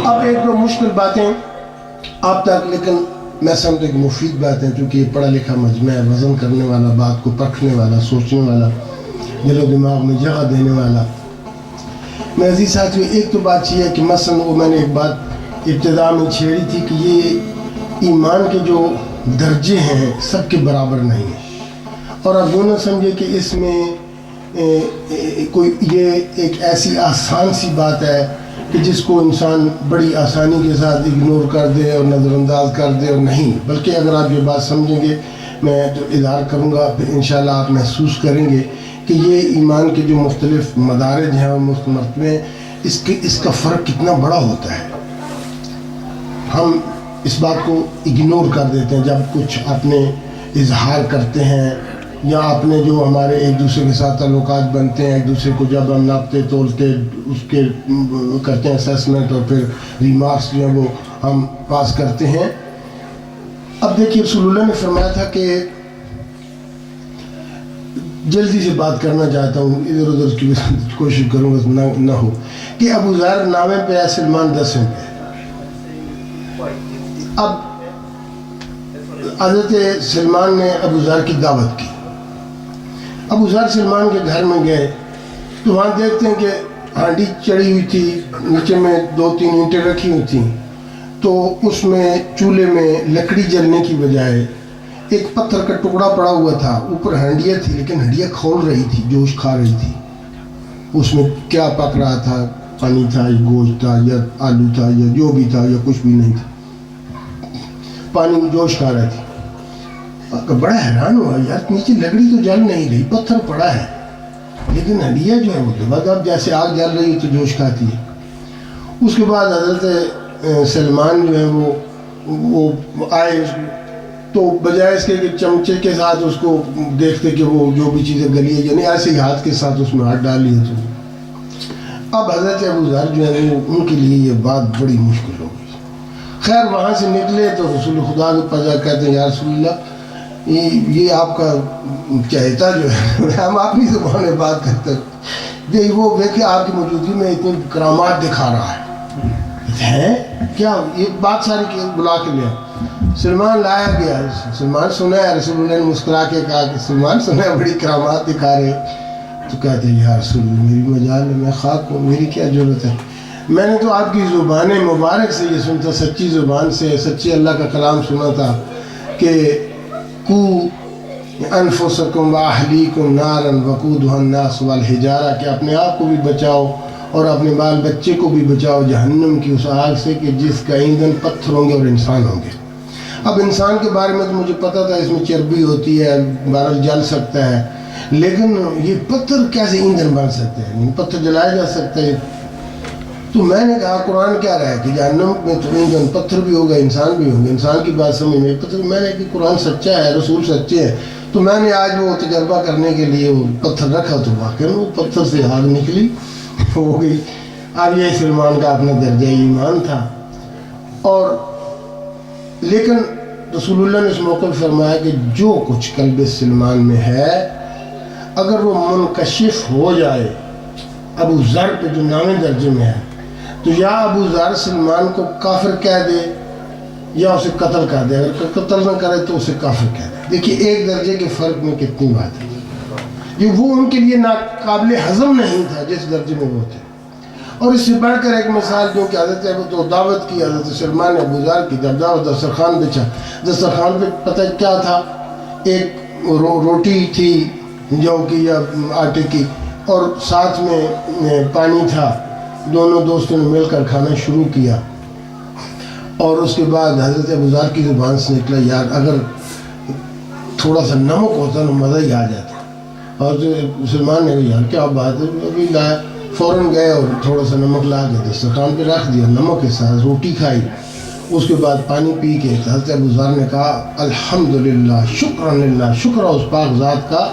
اب ایک دو مشکل باتیں آپ تک، لیکن میں سمجھتا کہ مفید باتیں، چونکہ یہ پڑھا لکھا مجمع ہے، وزن کرنے والا، بات کو پرکھنے والا، سوچنے والا، دل و دماغ میں جگہ دینے والا. میں عزیز ساتھیو، ایک تو بات یہ ہے کہ مثلا وہ میں نے ایک بات ابتدا میں چھیڑی تھی کہ یہ ایمان کے جو درجے ہیں سب کے برابر نہیں ہیں، اور اب وہ نہ سمجھے کہ اس میں کوئی یہ ایک ایسی آسان سی بات ہے کہ جس کو انسان بڑی آسانی کے ساتھ اگنور کر دے اور نظر انداز کر دے، اور نہیں، بلکہ اگر آپ یہ بات سمجھیں گے، میں جو اظہار کروں گا پھر انشاءاللہ آپ محسوس کریں گے کہ یہ ایمان کے جو مختلف مدارج ہیں اور مرتبے، اس کا فرق کتنا بڑا ہوتا ہے. ہم اس بات کو اگنور کر دیتے ہیں جب کچھ اپنے اظہار کرتے ہیں یا اپنے جو ہمارے ایک دوسرے کے ساتھ تعلقات بنتے ہیں، ایک دوسرے کو جب ہم ناپتے تولتے اس کے کرتے ہیں اسیسمنٹ اور پھر ریمارکس جو ہیں وہ ہم پاس کرتے ہیں۔ اب دیکھیے رسول اللہ نے فرمایا تھا کہ جلدی سے بات کرنا چاہتا ہوں، ادھر ادھر کی کوشش کروں گا نہ ہو، کہ ابو ذر نامے پہ ہے، سلمان 10ویں پہ۔ اب حضرت سلمان نے ابو ذر کی دعوت کی، ابو ذر سلمان کے گھر میں گئے تو وہاں دیکھتے ہیں کہ ہانڈی چڑھی ہوئی تھی، نیچے میں 2-3 اینٹیں رکھی ہوئی تھیں، تو اس میں چولہے میں لکڑی جلنے کی بجائے ایک پتھر کا ٹکڑا پڑا ہوا تھا، اوپر ہنڈیا تھی لیکن ہنڈیا کھول رہی تھی، جوش کھا رہی تھی۔ اس میں کیا پک رہا تھا؟ پانی تھا یا گوشت تھا یا آلو تھا یا جو بھی تھا یا کچھ بھی نہیں تھا، پانی جوش کھا رہی تھی۔ بڑا حیران ہوا، یار نیچے لکڑی تو جل نہیں رہی، پتھر پڑا ہے لیکن ہنڈیا جو ہے وہ دبا جیسے آگ جل رہی ہے تو جوش کھاتی ہے۔ اس کے بعد حضرت سلمان جو ہے وہ آئے تو بجائے اس کے کہ چمچے کے ساتھ اس کو دیکھتے کہ وہ جو بھی چیزیں گلی ہے، یعنی ایسے ہی ہاتھ کے ساتھ اس میں ہاتھ ڈال لیے۔ تو اب حضرت ابو ذر جو ہے وہ ان کے لیے یہ بات بڑی مشکل ہو گئی۔ خیر وہاں سے نکلے تو رسول خدا کے پاس کہتے ہیں یا رسول اللہ یہ آپ کا چہتا جو ہے ہم اپنی زبان میں بات کرتے ہیں، وہ دیکھیں آپ کی موجودگی میں اتنی کرامات دکھا رہا ہے کیا؟ یہ بات ساری بلا کے لیا۔ سلمان لایا گیا، سلمان سنا ہے، رسول اللہ نے مسکرا کے کہا کہ سلمان سنا ہے بڑی کرامات دکھا رہے، تو کہتے ہیں یا رسول اللہ میری مجال ہے، میں خاک ہوں، میری کیا ضرورت ہے، میں نے تو آپ کی زبان مبارک سے یہ سنتا، سچی زبان سے سچی اللہ کا کلام سنا تھا کہ کو انفسکم واہلیکم نارا وقودھا الناس والحجارہ، کہ اپنے آپ کو بھی بچاؤ اور اپنے بال بچے کو بھی بچاؤ جہنم کی اس آگ سے کہ جس کا ایندھن پتھر ہوں گے اور انسان ہوں گے۔ اب انسان کے بارے میں تو مجھے پتا تھا اس میں چربی ہوتی ہے، بہرحال جل سکتا ہے، لیکن یہ پتھر کیسے ایندھن بن سکتے ہیں؟ پتھر جلایا جا سکتا ہے؟ تو میں نے کہا قرآن کہہ رہا ہے کہ جہنم میں تو ایندھن پتھر بھی ہوگا، انسان بھی ہوں گے، انسان کی بات سمجھ میں پتھر، میں نے کہ قرآن سچا ہے، رسول سچے ہیں، تو میں نے آج وہ تجربہ کرنے کے لیے وہ پتھر رکھا تو واقعی وہ پتھر سے آگ نکلی ہو گئی۔ اب یہ سلمان کا اپنا درجہ ایمان تھا، اور لیکن رسول اللہ نے اس موقع پر فرمایا کہ جو کچھ قلب سلمان میں ہے اگر وہ منکشف ہو جائے ابو ذر پہ جو نامے درجے میں ہے، تو یا ابو ذر سلمان کو کافر کہہ دے یا اسے قتل کر دے، اگر قتل نہ کرے تو اسے کافر کہہ دے۔ دیکھیے ایک درجے کے فرق میں کتنی بات ہے، یہ وہ ان کے لیے ناقابل ہضم نہیں تھا جس درجے میں وہ تھے۔ اور اس سے بڑھ کر ایک مثال جو کہ حضرت تو دعوت کی حضرت سلمان نے ابو ذر کی، جب دعوت دسترخوان بچا، دسترخوان پہ پتہ کیا تھا؟ ایک روٹی تھی جو کی یا آٹے کی، اور ساتھ میں پانی تھا، دونوں دوستوں نے مل کر کھانا شروع کیا، اور اس کے بعد حضرت ابو ذر کی زبان سے نکلا یار اگر تھوڑا سا نمک ہوتا نا مزہ ہی آ جاتا، اور سلمان نے کہا یار کیا بات ہے، ابھی لایا، فوراً گئے اور تھوڑا سا نمک لا کے دسترخوان پہ رکھ دیا، نمک کے ساتھ روٹی کھائی، اس کے بعد پانی پی کے حضرت ابو ذر نے کہا الحمدللہ شکر للہ، شکر ہے اس پاک ذات کا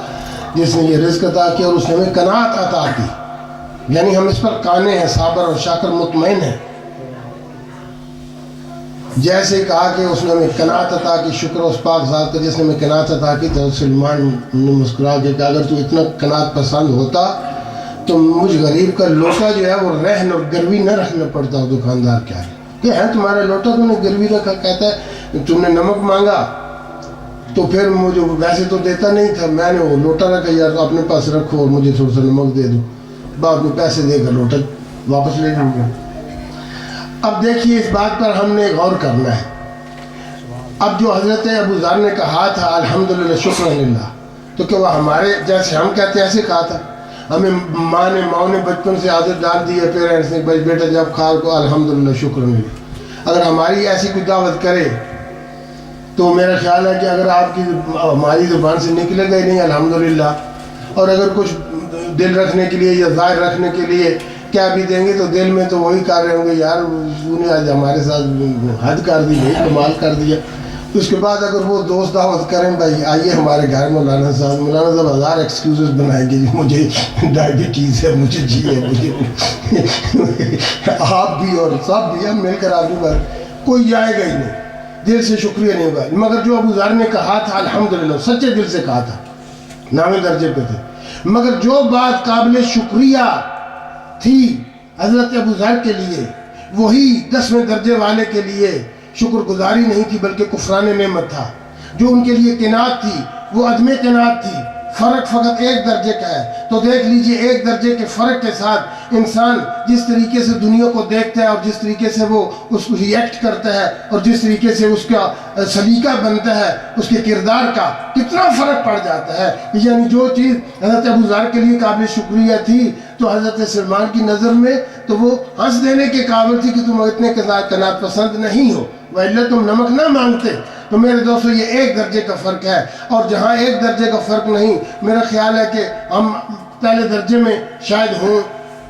جس نے یہ رزق عطا کیا اور اس نے ہمیں قناعت عطا کی، یعنی ہم اس پر قانے ہیں، صابر اور شاکر مطمئن ہیں۔ جیسے کہا کہ اس نے ہمیں قناعت عطا کی، شکر اس پاک ذات کا جس نے ہمیں قناعت عطا کی، تو سلمان نے مسکرا کے کہا اگر تو اتنا قناعت پسند ہوتا تو مجھ غریب کا لوٹا جو ہے وہ رہن اور گروی نہ رکھنا پڑتا ہو دکاندار کیا ہے کہ ہے تمہارا لوٹا تم نے گروی رکھا، کہتا ہے تم نے نمک مانگا تو پھر مجھے ویسے تو دیتا نہیں تھا، میں نے وہ لوٹا رکھا، یار تو اپنے پاس رکھو اور مجھے تھوڑا سا نمک دے دو، بعد میں پیسے دے کر لوٹا واپس لے لوں گا۔ اب دیکھیے اس بات پر ہم نے غور کرنا ہے، اب جو حضرت ابو ذر نے کہا تھا الحمدللہ شکر للہ، تو کہ وہ ہمارے جیسے ہم کہتے ہیں ایسے کہا تھا؟ ہمیں ماں نے بچپن سے عادت ڈال دی ہے، پیرنٹس نے بھائی بیٹا جب کھاؤ کو الحمدللہ شکر للہ، اگر ہماری ایسی کوئی دعوت کرے تو میرا خیال ہے کہ اگر آپ کی ہماری زبان سے نکلے گا ہی نہیں الحمدللہ، اور اگر کچھ دل رکھنے کے لیے یا ظاہر رکھنے کے لیے کیا بھی دیں گے تو دل میں تو وہی کر رہے ہوں گے یار تو نے آج ہمارے ساتھ حد کر دی بھائی کمال کر دیا. اس کے بعد اگر وہ دوست دعوت کریں بھائی آئیے ہمارے گھر مولانا صاحب 1000 ایکسکیوزز بنائیں گے جی مجھے ڈائبٹیز ہے مجھے جی ہے مجھے آپ بھی اور سب بھی ہم مل کر آگے بڑھ کوئی جائے گا ہی نہیں دل سے شکریہ نہیں ہوگا. مگر جو ابو ذر نے کہا تھا الحمدللہ سچے دل سے کہا تھا نامی درجے پہ تھے مگر جو بات قابل شکریہ تھی حضرت ابو ذر کے لیے وہی 10ویں درجے والے کے لیے شکر گزاری نہیں تھی بلکہ کفران نعمت تھا. جو ان کے لیے قناعت تھی وہ عدم قناعت تھی. فرق فقط 1 درجے کا ہے تو دیکھ لیجئے 1 درجے کے فرق کے ساتھ انسان جس طریقے سے دنیا کو دیکھتا ہے اور جس طریقے سے وہ اس کو ریئیکٹ کرتا ہے اور جس طریقے سے اس کا سلیقہ بنتا ہے اس کے کردار کا کتنا فرق پڑ جاتا ہے. یعنی جو چیز حضرت ابو ذر کے لیے قابل شکریہ تھی تو حضرت سلمان کی نظر میں تو وہ ہنس دینے کے قابل تھی کہ تم اتنے قناعت پسند نہیں ہو وَإِلَّا تم نمک نہ مانگتے. تو میرے دوستو یہ 1 درجے کا فرق ہے اور جہاں 1 درجے کا فرق نہیں میرا خیال ہے کہ ہم پہلے درجے میں شاید ہوں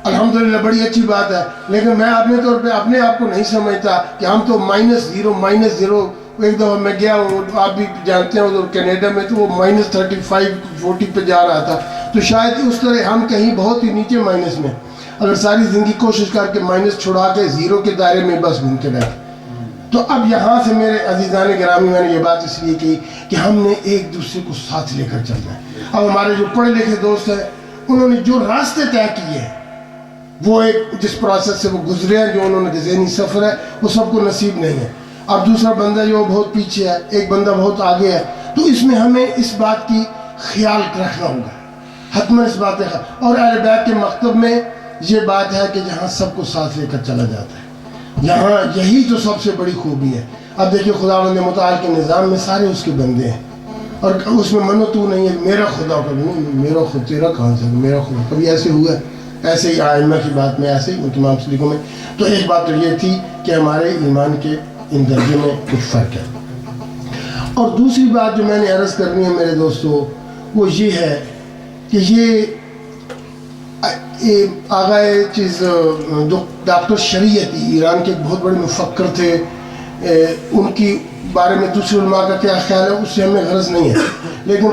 الحمدللہ بڑی اچھی بات ہے لیکن میں اپنے طور پہ اپنے آپ کو نہیں سمجھتا کہ ہم تو -0 ایک دفعہ میں گیا ہوں آپ بھی جانتے ہیں ادھر کینیڈا میں تو وہ -35 40 پہ جا رہا تھا تو شاید اس طرح ہم کہیں بہت ہی نیچے مائنس میں اگر ساری زندگی کوشش کر کے مائنس چھڑا کے 0 کے دائرے میں بس گھومتے رہتے. تو اب یہاں سے میرے عزیزان گرامی میں نے یہ بات اس لیے کی کہ ہم نے ایک دوسرے کو ساتھ لے کر چلنا ہے. اب ہمارے جو پڑھے لکھے دوست ہیں انہوں نے جو راستے طے کیے ہیں وہ ایک جس پروسیس سے وہ گزرے ہیں جو انہوں نے ذہنی سفر ہے وہ سب کو نصیب نہیں ہے. اب دوسرا بندہ جو بہت پیچھے ہے ایک بندہ بہت آگے ہے تو اس میں ہمیں اس بات کی خیال رکھنا ہوگا حتماً اس بات ہے. اور اہل بیت کے مکتب میں یہ بات ہے کہ جہاں سب کو ساتھ لے کر چلا جاتا ہے یہاں یہی تو سب سے بڑی خوبی ہے. اب دیکھیے خداوند متعال کے نظام میں سارے اس کے بندے ہیں اور اس میں منو تو نہیں ہے میرا خدا کبھی نہیں میرا خود تیرا کہاں سے میرا خدا کبھی ایسے ہوا ہے ایسے ہی آئمہ کی بات میں ایسے ہی تمام سلیقوں میں. تو ایک بات تو یہ تھی کہ ہمارے ایمان کے ان درجے میں کچھ فرق ہے. اور دوسری بات جو میں نے عرض کرنی ہے میرے دوستو وہ یہ ہے کہ یہ آغائے چیز ڈاکٹر شریعتی ایران کے ایک بہت بڑے مفکر تھے ان کی بارے میں دوسرے علماء کا کیا خیال ہے اس سے ہمیں غرض نہیں ہے لیکن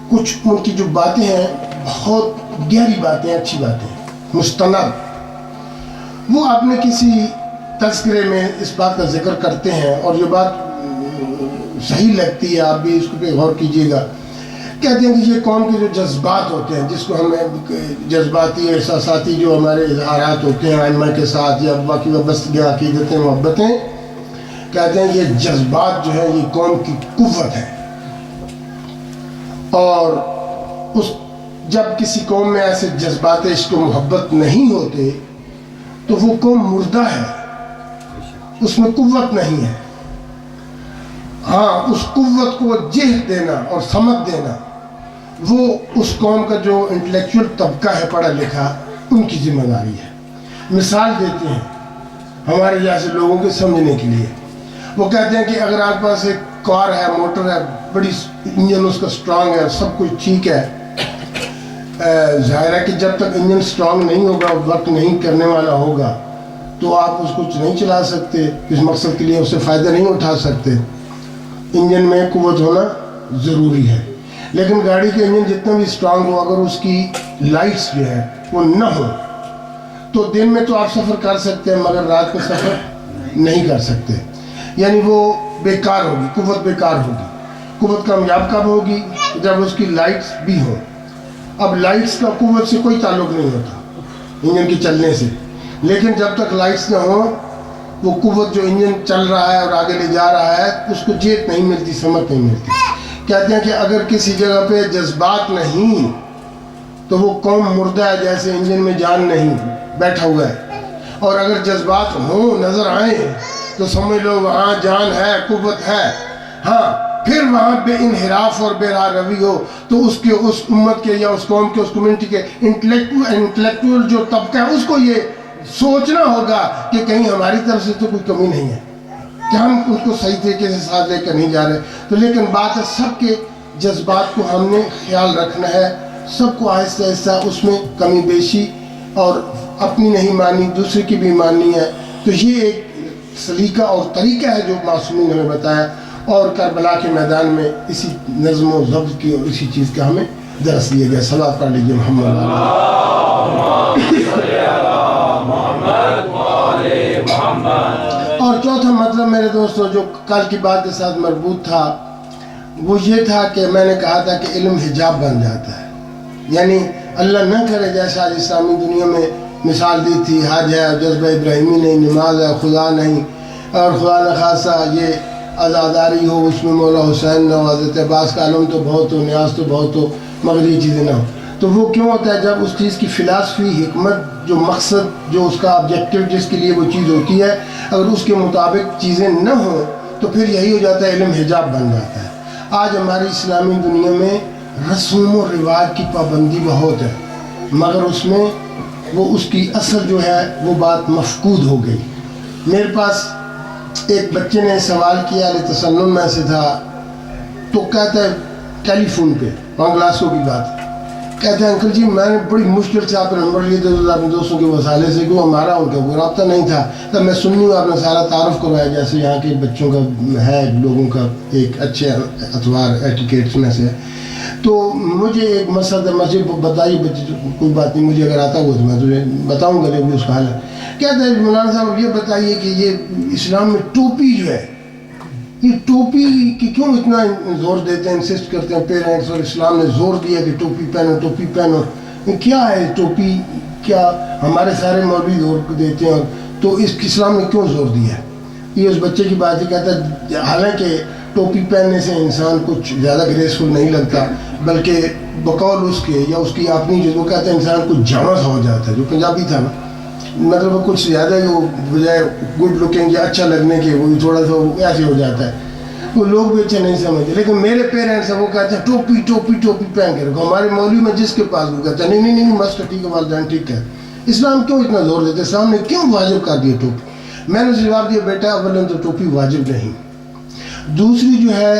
کچھ ان کی جو باتیں ہیں بہت گہری باتیں ہیں اچھی باتیں ہیں مستند وہ اپنے کسی تذکرے میں اس بات کا ذکر کرتے ہیں اور یہ بات صحیح لگتی ہے آپ بھی اس پہ غور کیجئے گا. کہتے ہیں کہ یہ قوم کے جو جذبات ہوتے ہیں جس کو ہمیں جذباتی احساساتی جو ہمارے اظہارات ہوتے ہیں ائمہ کے ساتھ یا باقی وابستگی عقیدتیں محبتیں کہتے ہیں یہ جذبات جو ہیں یہ قوم کی قوت ہے اور اس جب کسی قوم میں ایسے جذبات عشق و محبت نہیں ہوتے تو وہ قوم مردہ ہے اس میں قوت نہیں ہے. ہاں اس قوت کو جہد دینا اور سمت دینا وہ اس قوم کا جو انٹلیکچول طبقہ ہے پڑھا لکھا ان کی ذمہ داری ہے. مثال دیتے ہیں ہمارے جیسے لوگوں کے سمجھنے کے لیے. وہ کہتے ہیں کہ اگر آپ پاس ایک کار ہے موٹر ہے بڑی انجن اس کا سٹرانگ ہے سب کچھ ٹھیک ہے ظاہر ہے کہ جب تک انجن سٹرانگ نہیں ہوگا ورک نہیں کرنے والا ہوگا تو آپ اس کو نہیں چلا سکتے اس مقصد کے لیے اس سے فائدہ نہیں اٹھا سکتے. انجن میں قوت ہونا ضروری ہے لیکن گاڑی کے انجن جتنا بھی سٹرانگ ہو اگر اس کی لائٹس جو ہے وہ نہ ہو تو دن میں تو آپ سفر کر سکتے ہیں مگر رات میں سفر نہیں کر سکتے. یعنی وہ بیکار ہوگی قوت بیکار ہوگی. قوت کامیاب کب ہوگی جب اس کی لائٹس بھی ہوں. اب لائٹس کا قوت سے کوئی تعلق نہیں ہوتا انجن کے چلنے سے لیکن جب تک لائٹس نہ ہوں وہ قوت جو انجن چل رہا ہے اور آگے لے جا رہا ہے اس کو جیت نہیں ملتی سمت نہیں ملتی. کہتے ہیں کہ اگر کسی جگہ پہ جذبات نہیں تو وہ قوم مردہ ہے جیسے انجن میں جان نہیں بیٹھا ہوا ہے اور اگر جذبات ہوں نظر آئیں تو سمجھ لو وہاں جان ہے قوت ہے. ہاں پھر وہاں بے انحراف اور بے راہ روی ہو تو اس امت کے یا اس قوم کے اس کمیونٹی کے انٹلیکچول جو طبقہ ہے اس کو یہ سوچنا ہوگا کہ کہیں ہماری طرف سے تو کوئی کمی نہیں ہے کہ ہم اس کو صحیح طریقے سے ساتھ لے کر نہیں جا رہے. تو لیکن بات ہے سب کے جذبات کو ہم نے خیال رکھنا ہے سب کو آہستہ آہستہ اس میں کمی بیشی اور اپنی نہیں مانی دوسرے کی بھی مانی ہے. تو یہ ایک سلیقہ اور طریقہ ہے جو معصومین نے ہمیں بتایا، اور کربلا کے میدان میں اسی نظم و ضبط کی اور اسی چیز کا ہمیں درس دیا گیا. صلوات پڑھ لیجیے محمد. اور چوتھا مطلب میرے دوستوں جو کل کی بات کے ساتھ مربوط تھا وہ یہ تھا کہ میں نے کہا تھا کہ علم حجاب بن جاتا ہے. یعنی اللہ نہ کرے جیسا آج اسلامی دنیا میں مثال دی تھی، حج ہے، جذبہ ابراہیمی نہیں، نماز ہے، خدا نہیں، اور خدا نخواستہ یہ عزاداری ہو، اس میں مولا حسین نہ ہو، حضرت عباس کا علم تو بہت ہو، نیاز تو بہت ہو، مگر یہ چیزیں نہ ہو. تو وہ کیوں ہوتا ہے؟ جب اس چیز کی فلاسفی، حکمت، جو مقصد، جو اس کا آبجیکٹو جس کے لیے وہ چیز ہوتی ہے، اگر اس کے مطابق چیزیں نہ ہوں تو پھر یہی ہو جاتا ہے علم حجاب بن جاتا ہے. آج ہماری اسلامی دنیا میں رسوم و رواج کی پابندی بہت ہے، مگر اس میں وہ اس کی اصل جو ہے وہ بات مفقود ہو گئی. میرے پاس ایک بچے نے سوال کیا، علیہ تسنن میں سے تھا، تو کہتا ہے ٹیلی فون پہ 5 کلاسوں کی بات، کہتے ہیں انکل جی میں نے بڑی مشکل سے آپ نے نمبر لیے تھے اپنے دوستوں کے وسالے سے، کیوں ہمارا ان کا کوئی رابطہ نہیں تھا. تب میں سنی ہوں آپ نے سارا تعارف کروایا جیسے یہاں کے بچوں کا ہے، لوگوں کا ایک اچھے اتوار ایٹیکیٹس میں سے. تو مجھے ایک مسئلہ مسجد بتائیے، کوئی بات نہیں، مجھے اگر آتا ہوا تو میں تجھے بتاؤں گا، جب اس کا حال ہے. کہتے ہیں مولانا صاحب یہ بتائیے کہ یہ اسلام میں ٹوپی جو ہے، یہ ٹوپی کی کیوں اتنا زور دیتے ہیں، انسسٹ کرتے ہیں پیرنٹس، اور اسلام نے زور دیا کہ ٹوپی پہنو، ٹوپی پہنو. کیا ہے ٹوپی؟ کیا ہمارے سارے مولوی زور دیتے ہیں، تو اس اسلام نے کیوں زور دیا ہے؟ یہ اس بچے کی بات ہی کہتا ہے. حالانکہ ٹوپی پہننے سے انسان کچھ زیادہ گریسفل نہیں لگتا، بلکہ بقول اس کے یا اس کی اپنی جو وہ کہتے ہیں انسان کچھ جمع سا ہو جاتا ہے. جو پنجابی تھا نا، مطلب کچھ زیادہ ہی وہ بجائے گڈ لکنگ یا اچھا لگنے کے وہ تھوڑا سا ایسے ہو جاتا ہے. وہ لوگ بھی اچھے نہیں سمجھتے. لیکن میرے پیرنٹس ہیں وہ کہتے ہیں ٹوپی ٹوپی ٹوپی پہن کے رکھو. ہمارے مولوی میں جس کے پاس وہ کہتا ہے نہیں نہیں نہیں مست ٹھیک ہے والدین ٹھیک ہے. اسلام کیوں اتنا زور دیتے؟ اسلام نے کیوں واجب کر دیا ٹوپی؟ میں نے جواب دیا بیٹا اولاً تو ٹوپی واجب نہیں، دوسری جو ہے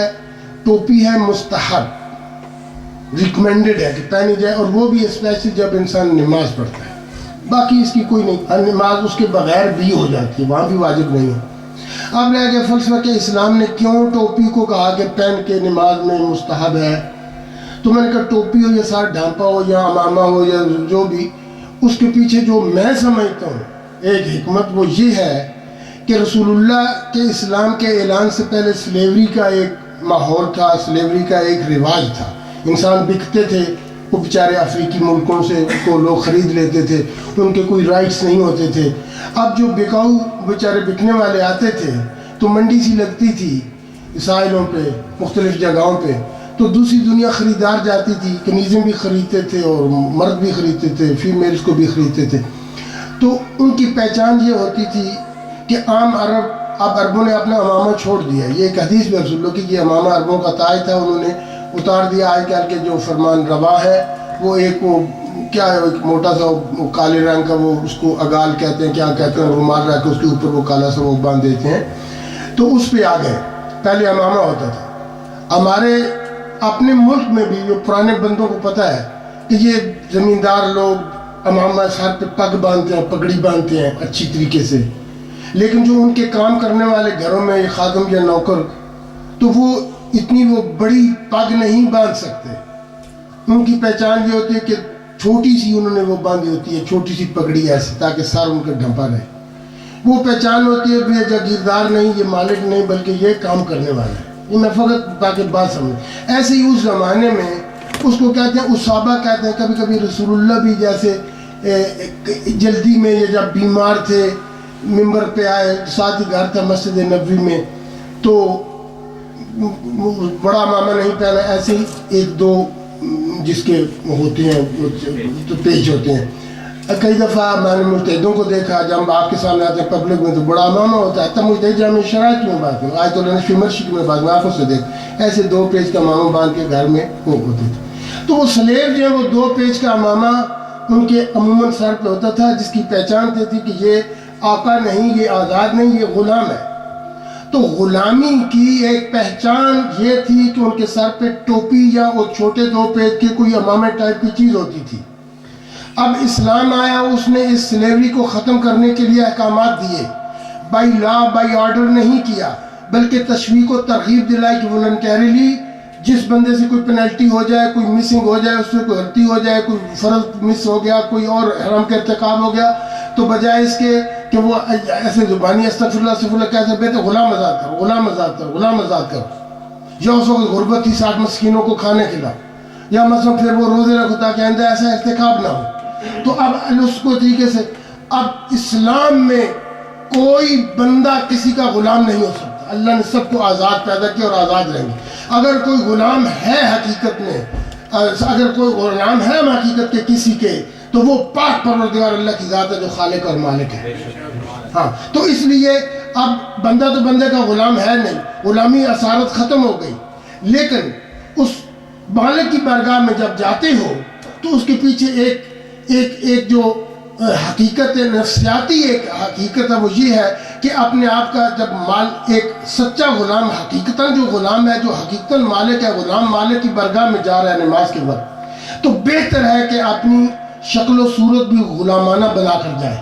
ٹوپی ہے مستحب، ریکمینڈڈ ہے کہ پہنی جائے، اور وہ بھی اسپیشلی جب انسان نماز پڑھتا ہے. باقی اس کی کوئی نہیں، ہر نماز اس کے بغیر بھی ہو جاتی ہے، وہاں بھی واجب نہیں ہے. اب رہ گیا فلسفہ کہ اسلام نے کیوں ٹوپی کو کہا کہ پہن کے نماز میں مستحب ہے. تو میں نے کہا ٹوپی ہو یا ساتھ ڈھانپا ہو یا امامہ ہو یا جو بھی، اس کے پیچھے جو میں سمجھتا ہوں ایک حکمت وہ یہ ہے کہ رسول اللہ کے اسلام کے اعلان سے پہلے سلیوری کا ایک ماحول تھا، سلیوری کا ایک رواج تھا. انسان بکتے تھے، وہ بیچارے افریقی ملکوں سے کو لوگ خرید لیتے تھے، ان کے کوئی رائٹس نہیں ہوتے تھے. اب جو بکاؤ بیچارے بکنے والے آتے تھے تو منڈی سی لگتی تھی ساحلوں پہ، مختلف جگہوں پہ، تو دوسری دنیا خریدار جاتی تھی، کنیزیں بھی خریدتے تھے اور مرد بھی خریدتے تھے، فیمیلز کو بھی خریدتے تھے. تو ان کی پہچان یہ ہوتی تھی کہ عام عرب، اب عربوں نے اپنا امامہ چھوڑ دیا. یہ ایک حدیث میں رسول اللہ کی یہ امامہ عربوں کا تاج تھا، انہوں نے اتار دیا. آج کل کے جو فرمان روا ہے وہ ایک وہ کیا ہے، ایک موٹا سا وہ کالے رنگ کا وہ اس کو اگال کہتے ہیں، کیا کہتے ہیں، رومال رکھ کے اس کے اوپر وہ کالا سا وہ باندھ دیتے ہیں. تو اس پہ آ گئے. پہلے امامہ ہوتا تھا. ہمارے اپنے ملک میں بھی جو پرانے بندوں کو پتہ ہے کہ یہ زمیندار لوگ امامہ سر پہ پگ باندھتے ہیں، پگڑی باندھتے ہیں اچھی طریقے سے. لیکن جو ان کے کام کرنے والے گھروں میں خادم یا نوکر، تو وہ اتنی وہ بڑی پگ نہیں باندھ سکتے. ان کی پہچان یہ ہوتی ہے کہ چھوٹی سی انہوں نے وہ باندھی ہوتی ہے، چھوٹی سی پگڑی ایسے تاکہ سر ان کا ڈھمپا رہے. وہ پہچان ہوتی ہے یہ جاگیردار نہیں، یہ مالک نہیں، بلکہ یہ کام کرنے والا ہے. یہ میں فقط تاکہ بات سمجھ. ایسے ہی اس زمانے میں اس کو کہتے ہیں اسابہ کہتے ہیں. کبھی کبھی رسول اللہ بھی جیسے جلدی میں یا جب بیمار تھے ممبر پہ آئے، ساتھ ہی گھر تھا مسجد نبوی میں، تو بڑا امامہ نہیں پہنا، ایسے ہی ایک دو جس کے ہوتے ہیں تو پیج ہوتے ہیں. کئی دفعہ میں نے مجتہدوں کو دیکھا جب آپ کے سامنے آتے ہیں پبلک میں تو بڑا امامہ ہوتا ہے. تب مجتہد جامع شرائط میں بات کروں، آیت اللہ نے فی مرشد میں بات میں آنکھوں سے دیکھ، ایسے 2 پیج کا امامہ باندھ کے گھر میں وہ ہوتے تھے. تو وہ سلیب جو ہے وہ 2 پیج کا امامہ ان کے عموماً سر پہ ہوتا تھا، جس کی پہچان تھی کہ یہ آقا نہیں، یہ آزاد نہیں، یہ غلام ہے. تو غلامی کی ایک پہچان یہ تھی کہ ان کے سر پہ ٹوپی یا وہ چھوٹے 2 پیج کے کوئی امامہ ٹائپ کی چیز ہوتی تھی. اب اسلام آیا، اس نے اس سلیوری کو ختم کرنے کے لیے احکامات دیے، بائی لا بائی آرڈر نہیں کیا، بلکہ تشویق و ترغیب دلائی کہ والنٹیرلی جس بندے سے کوئی پینلٹی ہو جائے، کوئی مسنگ ہو جائے، اس سے کوئی غلطی ہو جائے، کوئی فرض مس ہو گیا، کوئی اور حرام کا ارتکاب ہو گیا، تو بجائے اس کے کہ وہ ایسے زبانی استغفر اللہ کہتے بہتے غلام آزاد کرو، غلام آزاد کرو، غلام آزاد کرو، یا اس وقت غربت ہی 60 مسکینوں کو کھانے کھلاؤ، یا مثلا پھر وہ روزے رکھو تاکہ آئندہ ایسا ارتکاب نہ ہو. تو اب اس کو طریقے سے اب اسلام میں کوئی بندہ کسی کا غلام نہیں ہو سکتا. اللہ نے سب کو آزاد پیدا کیا اور آزاد رہیں گے. اگر کوئی غلام ہے حقیقت میں، اگر کوئی غلام ہے حقیقت کے کسی کے، تو وہ پاک پروردگار اللہ کی ذات ہے جو خالق اور مالک ہے. ہاں، تو اس لیے اب بندہ تو بندے کا غلام ہے نہیں، غلامی اسارت ختم ہو گئی. لیکن اس مالک کی بارگاہ میں جب جاتے ہو تو اس کے پیچھے ایک جو حقیقت ہے، نفسیاتی ایک حقیقت ہے، وہ یہ ہے کہ اپنے آپ کا جب مال ایک سچا غلام حقیقتاً جو غلام ہے، جو حقیقتاً مالک ہے، غلام مالک کی بارگاہ میں جا رہا ہے نماز کے وقت، تو بہتر ہے کہ اپنی شکل و صورت بھی غلامانہ بنا کر جائے.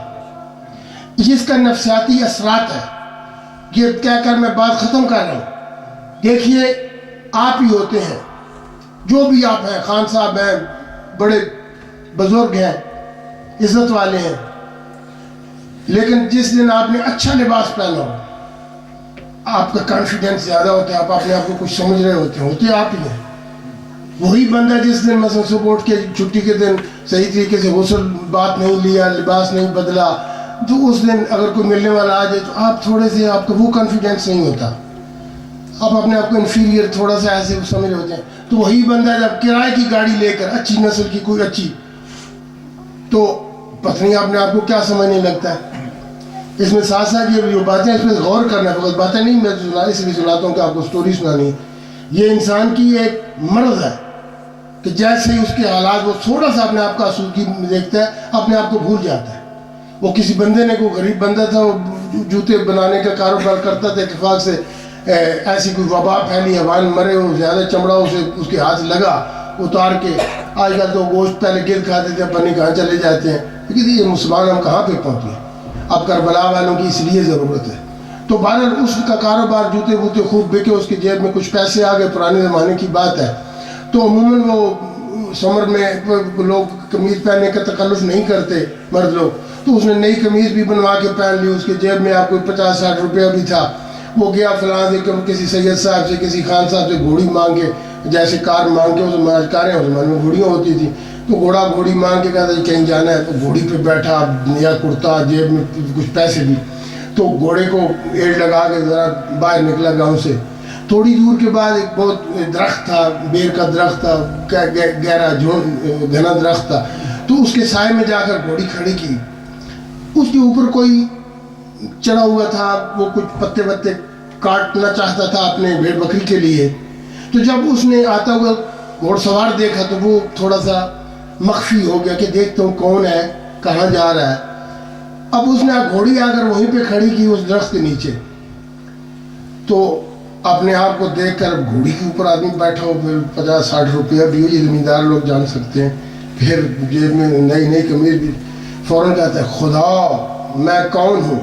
جس کا نفسیاتی اثرات ہے. یہ کہہ کر میں بات ختم کر رہا ہوں. دیکھیے، آپ ہی ہوتے ہیں، جو بھی آپ ہیں، خان صاحب ہیں، بڑے بزرگ ہیں، عزت والے ہیں، لیکن جس دن آپ نے اچھا لباس پہنا ہو، آپ کا کانفیڈنس زیادہ ہوتا ہے، آپ اپنے آپ کو کچھ سمجھ رہے ہوتے آپ ہی ہیں. وہی بندہ جس دن مثلا صبح اٹھ کے چھٹی کے دن صحیح طریقے سے غسل بات نہیں لیا، لباس نہیں بدلا، تو اس دن اگر کوئی ملنے والا آ جائے تو آپ تھوڑے سے، آپ کا وہ کانفیڈنس نہیں ہوتا، آپ اپنے آپ کو انفیریئر تھوڑا سا ایسے سمجھ ہوتے ہیں. تو وہی بندہ جب کرائے کی گاڑی لے کر اچھی نسل کی کوئی اچھی، تو پتہ نہیں اپنے آپ کو کیا سمجھنے لگتا ہے. اس میں ساتھ ساتھ یہ جو باتیں، اس میں غور کرنا ہے، باتیں نہیں میں اس لیے سناتا ہوں کہ آپ کو سٹوری سنانی ہے. یہ انسان کی ایک مرض ہے کہ جیسے ہی اس کے حالات، وہ تھوڑا سا اپنے آپ کا آسودگی دیکھتا ہے، اپنے آپ کو بھول جاتا ہے. وہ کسی بندے نے، کوئی غریب بندہ تھا، وہ جوتے بنانے کا کاروبار کرتا تھا، اتفاق سے ایسی کوئی وبا پھیلی، حیوان مرے، وہ زیادہ چمڑا اسے اس کے ہاتھ لگا، اتار کے. آج کل تو گوشت پہلے گر کھاتے تھے، پتہ نہیں کہاں چلے جاتے ہیں. لیکن یہ مسلمان ہم کہاں پہ پہنچے؟ اب کربلا والوں کی اس لیے ضرورت ہے. تو بہرحال اس کا کاروبار، جوتے ووتے خوب بکے، اس کی جیب میں کچھ پیسے آ گئے، پرانے زمانے کی بات ہے. تو عموماً وہ سمر میں لوگ قمیض پہننے کا تکلف نہیں کرتے، مرد لوگ. تو اس نے نئی قمیض بھی بنوا کے پہن لی. اس کے جیب میں آپ کو 50-60 روپیہ بھی تھا. وہ گیا فلاں سے کسی سید صاحب سے، کسی خان صاحب سے گھوڑی مانگ کے، جیسے کار مانگ کے، اس کاریں اس زمانے میں گھوڑیاں ہوتی تھیں، تو گھوڑی مانگ کے کہتا کہیں جانا ہے. تو گھوڑی پہ بیٹھا، نیا کرتا، جیب میں کچھ پیسے بھی. تو گھوڑے کو ایڑ لگا کے ذرا باہر نکلا گاؤں سے. تھوڑی دور کے بعد ایک بہت درخت تھا، بیر کا درخت تھا، گہرا گھنا درخت تھا. تو اس کے سائے میں جا کر گھوڑی کھڑی کی. اس کے اوپر کوئی چڑھا ہوا تھا، وہ کچھ پتے وتے کاٹنا چاہتا تھا اپنے بھیڑ بکری کے لیے. تو جب اس نے آتا ہوا گھوڑ سوار دیکھا تو وہ تھوڑا سا مخفی ہو گیا کہ دیکھتا ہوں کون ہے، کہاں جا رہا ہے. اب اس نے گھوڑی آ کر وہیں پہ کھڑی کی اس درخت کے نیچے. تو اپنے آپ کو دیکھ کر گھوڑی کے اوپر آدمی بیٹھا ہو، پھر 50-60 روپیہ بھی ہو، یہ زمیندار لوگ جان سکتے ہیں. پھر جیب میں نئی قمیض بھی. فوراً کہتا ہے خدا میں کون ہوں.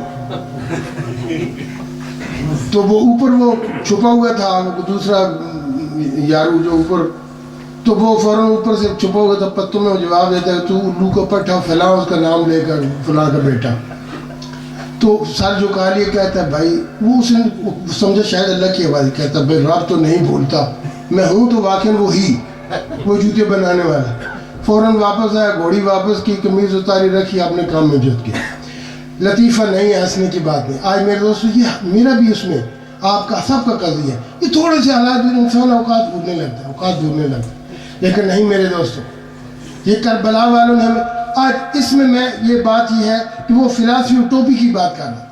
تو وہ اوپر وہ چھپا ہوا تھا، دوسرا یارو جو اوپر، تو وہ فوراً اوپر سے چھپا ہوا تھا پتوں میں. وہ جواب دیتا ہے تو الو کا پٹھا فلاں، اس کا نام لے کر فلاں کا بیٹا. تو سر جھکا لیے کہتا ہے بھائی، وہ اس نے سمجھا شاید اللہ کی آواز. کہتا ہے بھائی رب تو نہیں بھولتا، میں ہوں تو واقعی وہی، وہ جوتے بنانے والا. فوراً واپس آیا، گھوڑی واپس کی، قمیض اتاری رکھی، اپنے کام میں جت گیا. لطیفہ نہیں ہے، ہنسنے کی بات نہیں. آج میرے دوستو، یہ میرا بھی اس میں، آپ کا سب کا قضیہ ہے. یہ تھوڑے سے حالات میں انسان اوقات بھولنے لگتا ہے. لیکن نہیں میرے دوستو، یہ کربلا والوں نے ہمیں آج اس میں یہ بات یہ ہے کہ وہ فلاسفی اور ٹوپی کی بات کر رہا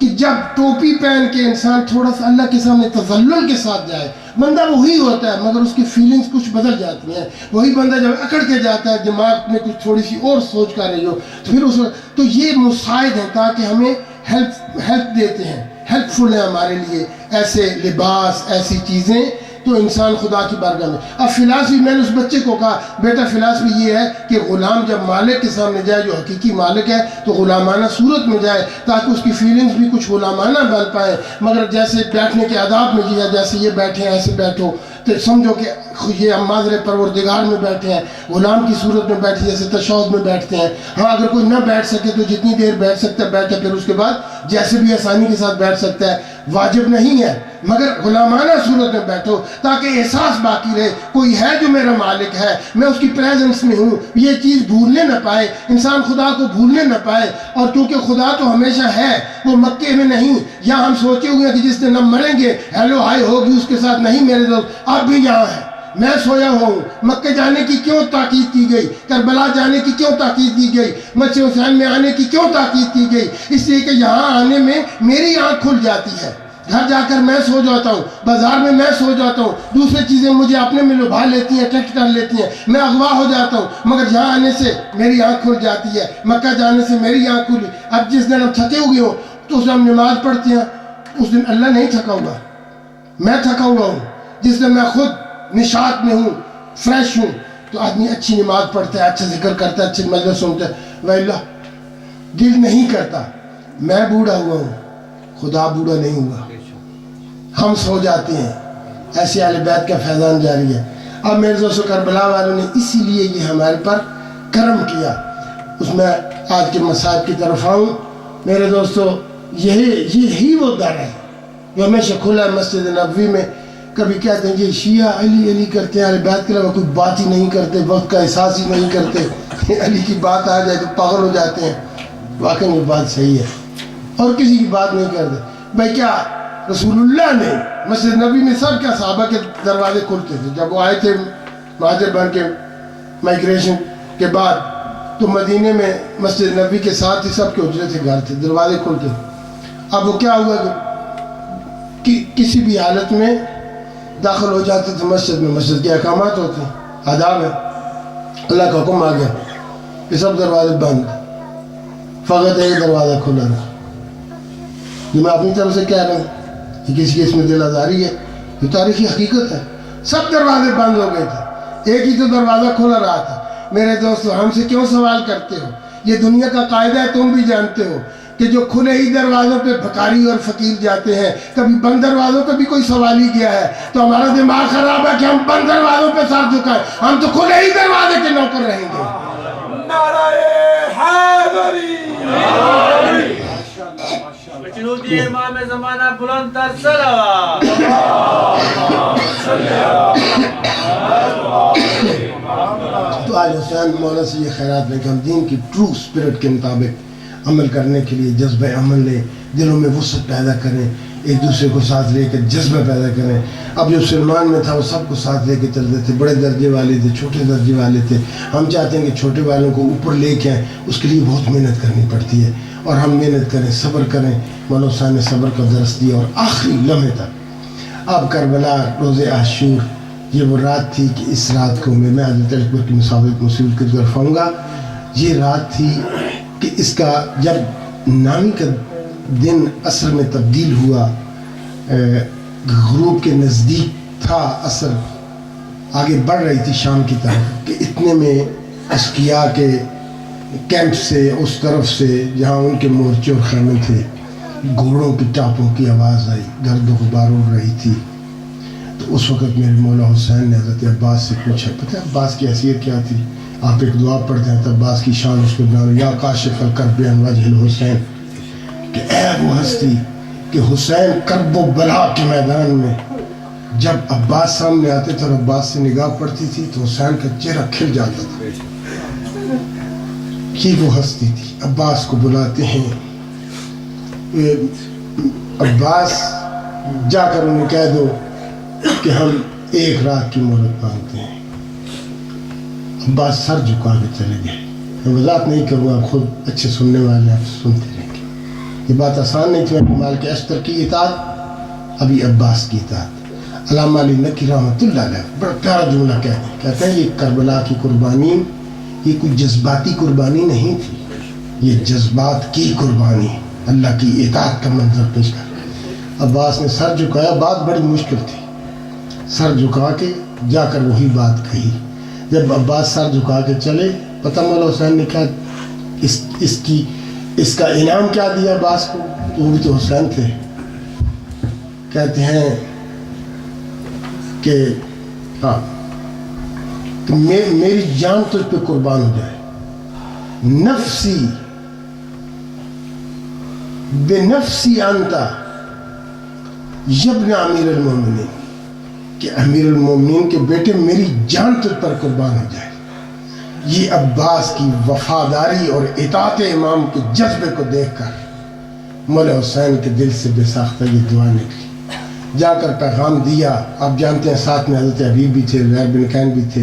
کہ جب ٹوپی پہن کے انسان تھوڑا سا اللہ کے سامنے تذلل کے ساتھ جائے، بندہ وہی ہوتا ہے مگر اس کی فیلنگز کچھ بدل جاتی ہیں. وہی بندہ جب اکڑ کے جاتا ہے، دماغ میں کچھ تھوڑی سی اور سوچ کر رہی ہو، تو پھر اس وقت تو یہ مساعد ہیں تاکہ ہمیں ہیلپ دیتے ہیں، ہیلپ فل ہیں ہمارے لیے ایسے لباس، ایسی چیزیں تو انسان خدا کی بارگاہ میں. اب فلاسفی، میں نے اس بچے کو کہا بیٹا فلاسفی یہ ہے کہ غلام جب مالک کے سامنے جائے جو حقیقی مالک ہے تو غلامانہ صورت میں جائے تاکہ اس کی فیلنگز بھی کچھ غلامانہ بن پائیں. مگر جیسے بیٹھنے کے آداب میں کیا جیسے یہ بیٹھے ہیں ایسے بیٹھو تو سمجھو کہ یہ ماضر پروردگار میں بیٹھے ہیں، غلام کی صورت میں بیٹھے جیسے تشہد میں بیٹھتے ہیں. ہاں اگر کوئی نہ بیٹھ سکے تو جتنی دیر بیٹھ سکتا ہے بیٹھے، پھر اس کے بعد جیسے بھی آسانی کے ساتھ بیٹھ سکتا ہے. واجب نہیں ہے مگر غلامانہ صورت میں بیٹھو تاکہ احساس باقی رہے کوئی ہے جو میرا مالک ہے، میں اس کی پریزنس میں ہوں. یہ چیز بھولنے نہ پائے انسان، خدا کو بھولنے نہ پائے. اور کیونکہ خدا تو ہمیشہ ہے، وہ مکے میں نہیں. یہاں ہم سوچے ہوئے ہیں کہ جس دن ہم مریں گے ہیلو ہائی ہوگی اس کے ساتھ. نہیں میرے دوست، اب بھی یہاں ہے. میں سویا ہوں. مکے جانے کی کیوں تاکید کی گئی؟ کربلا جانے کی کیوں تاکید کی گئی؟ مسجد حسین میں آنے کی کیوں تاکید کی گئی؟ اس لیے کہ یہاں آنے میں میری آنکھ کھل جاتی ہے. گھر جا کر میں سو جاتا ہوں، بازار میں میں سو جاتا ہوں، دوسری چیزیں مجھے اپنے میں لبھا لیتی ہیں، اٹریکٹ کر لیتی ہیں، میں اغوا ہو جاتا ہوں. مگر یہاں آنے سے میری آنکھ کھل جاتی ہے، مکہ جانے سے میری آنکھ کھلی. اب جس دن ہم تھکے ہوئے ہوں تو اس دن ہم نماز پڑھتے ہیں، اس دن اللہ نہیں تھکا ہوا، میں تھکا ہوا ہوں. جس دن میں خود نشاط میں ہوں، فریش ہوں، تو آدمی اچھی نماز پڑھتا ہے، اچھا ذکر کرتا ہے، اچھی مجلس سنتا ہے. وَإِلَّا دل نہیں کرتا. میں بوڑھا ہوا ہوں، خدا بوڑھا نہیں ہوا. ہم سو جاتے ہیں. ایسے اہل بیت کا فیضان جاری ہے. اب میرے دوستو کربلا والوں نے اسی لیے یہ ہمارے پر کرم کیا. اس میں آج کے مصائب کی طرف آؤں. میرے دوستو یہی وہ در ہے جو ہمیشہ کھلا ہے مسجد نبوی میں. کبھی کہتے ہیں یہ شیعہ علی علی کرتے ہیں، اہل بیت کے علاوہ کوئی بات ہی نہیں کرتے، وقت کا احساس ہی نہیں کرتے. علی کی بات آ جائے تو پاگل ہو جاتے ہیں. واقعی وہ بات صحیح ہے اور کسی کی بات نہیں کرتے. بھائی کیا رسول اللہ نے مسجد نبی میں سب کیا صحابہ کے دروازے کھلتے تھے. جب وہ آئے تھے مہاجر بن کے مائگریشن کے بعد تو مدینے میں مسجد نبی کے ساتھ ہی سب کے حجرے تھے، گھر تھے، دروازے کھلتے. اب وہ کیا ہوا کہ کسی بھی حالت میں داخل ہو جاتے تھے مسجد میں. مسجد کے احکامات ہوتے ہیں، آداب ہے. اللہ کا حکم آ گیا کہ سب دروازے بند، فقط ایک دروازہ کھلا رہا. جو میں اپنی طرف سے کہہ رہا ہوں، یہ کسی کی اس میں دل آزاری ہے، یہ تاریخی حقیقت ہے. سب دروازے بند ہو گئے تھے، ایک ہی تو دروازہ کھلا رہا تھا. میرے دوستو ہم سے کیوں سوال کرتے ہو؟ یہ دنیا کا قاعدہ ہے، تم بھی جانتے ہو کہ جو کھلے ہی دروازوں پہ بھکاری اور فقیر جاتے ہیں. کبھی بند دروازوں پہ بھی کوئی سوال ہی گیا ہے تو ہمارا دماغ خراب ہے کہ ہم بند دروازوں پہ سر جھکائیں. ہم تو کھلے ہی دروازے کے نوکر رہیں گے. نعرہ حیدری، بچنودی امام زمانہ بلند تر صلوات. تو آج حسین مولا سے یہ خیرات لے کہ ہم دین کی ٹرو اسپرٹ کے مطابق عمل کرنے کے لیے جذبہ عمل لیں، دلوں میں وسعت پیدا کریں، ایک دوسرے کو ساتھ لے کر جذبہ پیدا کریں. اب جو سلمان میں تھا وہ سب کو ساتھ لے کے چلتے تھے، بڑے درجے والے تھے، چھوٹے درجے والے تھے. ہم چاہتے ہیں کہ چھوٹے والوں کو اوپر لے کے آئیں، اس کے لیے بہت محنت کرنی پڑتی ہے اور ہم محنت کریں، صبر کریں. مولا حسین نے صبر کا درس دیا اور آخری لمحے تک. اب کربلا روز عاشور یہ وہ رات تھی کہ اس رات کو میں حضرت اکبر کی مسابقت مصیبت کی طرف آؤں گا. یہ رات تھی کہ اس کا جب نامی کا دن عصر میں تبدیل ہوا، غروب کے نزدیک تھا، عصر آگے بڑھ رہی تھی شام کی طرف کہ اتنے میں اشقیاء کے کیمپ سے اس طرف سے جہاں ان کے مورچے اور خیمے تھے گھوڑوں کی ٹاپوں کی آواز آئی، گرد و غبار اڑ رہی تھی. تو اس وقت میرے مولا حسین نے حضرت عباس سے پوچھا، پتہ ہے عباس کی حیثیت کیا تھی؟ آپ ایک دعا پڑھتے ہیں تو عباس کی شان اس کو بیان، یا کاشف الکرب عن وجہ الحسین، کہ اے وہ ہستی کہ حسین کرب و بلا کے میدان میں جب عباس سامنے آتے تھے اور عباس سے نگاہ پڑتی تھی تو حسین کا چہرہ کھل جاتا تھا. یہ وہ ہستی تھی. عباس کو بلاتے ہیں. عباس جا کر انہیں کہہ دو کہ ہم ایک رات کی مہلت مانگتے ہیں. عباس سر جھکا کے چلے گئے. میں وضاحت نہیں کروں گا، خود اچھے سننے والے آپ سنتے رہیں گے. یہ بات آسان نہیں تھی. مالک اشتر کی اطاعت، ابھی عباس کی اطاعت. علامہ علی نقی رحمۃ اللہ علیہ بڑا پیارا جملہ کہتے ہیں یہ کربلا کی قربانی یہ کوئی جذباتی قربانی نہیں تھی، یہ جذبات کی قربانی، اللہ کی اطاعت کا منظر پیش کر. عباس نے سر جھکایا. بات بڑی مشکل تھی. سر جھکا کے جا کر وہی بات کہی. جب عباس سر جھکا کے چلے، پتہ مولا حسین نے کہا اس کا انعام کیا دیا عباس کو؟ تو وہ بھی تو حسین تھے. کہتے ہیں کہ ہاں کہ میری جان تجھ پہ قربان ہو جائے، نفسی بے نفسی انتا یبن امیر المومنین، کہ امیر المومنین کے بیٹے میری جان تجھ پر قربان ہو جائے. یہ عباس کی وفاداری اور اطاعت امام کے جذبے کو دیکھ کر مولا حسین کے دل سے بے ساختہ یہ دعا نکلی. جا کر پیغام دیا. آپ جانتے ہیں ساتھ میں حضرت حبیب بھی تھے، زہیر بن کین بھی تھے.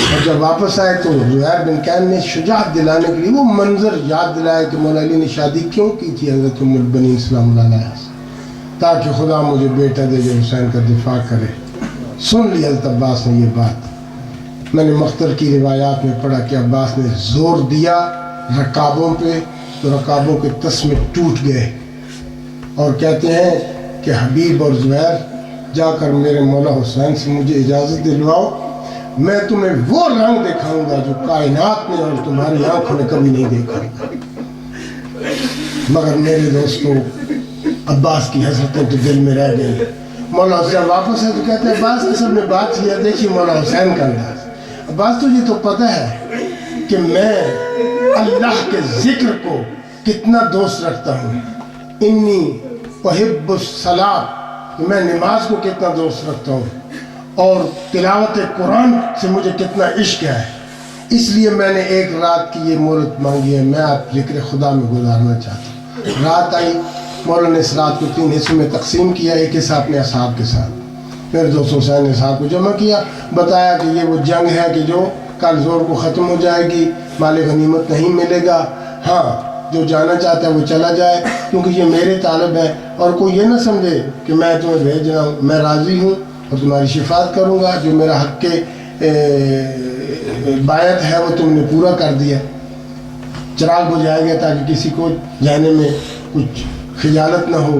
اور جب واپس آئے تو زہیر بن کین نے شجاعت دلانے کے لیے وہ منظر یاد دلایا کہ مولا علی نے شادی کیوں کی تھی حضرت ام البنین سلام اللہ علیہ سے، تاکہ خدا مجھے بیٹا دے جو حسین کا دفاع کرے. سن لی حضرت عباس نے یہ بات. میں نے مختر کی روایات میں پڑھا کہ عباس نے زور دیا رکابوں پہ تو رکابوں کے تسمے ٹوٹ گئے. اور کہتے ہیں کہ حبیب اور زہیر جا کر میرے مولا حسین سے مجھے اجازت دلواؤ، میں تمہیں وہ رنگ دکھاؤں گا جو کائنات نے اور تمہاری آنکھوں نے کبھی نہیں دیکھا. مگر میرے دوستوں عباس کی حسرتیں تو دل میں رہ گئی. مولا حسین واپس ہے تو کہتے ہیں عباس کی سب نے بات کیا، دیکھیے مولا حسین کا انداز. عباس تجھے تو پتہ ہے کہ میں اللہ کے ذکر کو کتنا دوست رکھتا ہوں. انی احب الصلاۃ، میں نماز کو کتنا دوست رکھتا ہوں، اور تلاوت قرآن سے مجھے کتنا عشق ہے. اس لیے میں نے ایک رات کی یہ مہلت مانگی ہے، میں آپ ذکر خدا میں گزارنا چاہتا ہوں. رات آئی، مولا نے اس رات کو 3 حصوں میں تقسیم کیا. ایک حصہ اپنے اصحاب کے ساتھ، میرے دوست حسین نے صاحب کو جمع کیا، بتایا کہ یہ وہ جنگ ہے کہ جو کل زور کو ختم ہو جائے گی، مال غنیمت نہیں ملے گا. ہاں جو جانا چاہتا ہے وہ چلا جائے، کیونکہ یہ میرے طالب ہے. اور کوئی یہ نہ سمجھے کہ میں تمہیں بھیج رہا ہوں، میں راضی ہوں اور تمہاری شفاعت کروں گا. جو میرا حق کے بیعت ہے وہ تم نے پورا کر دیا. چراغ بجھایا گیا تاکہ کسی کو جانے میں کچھ خجالت نہ ہو.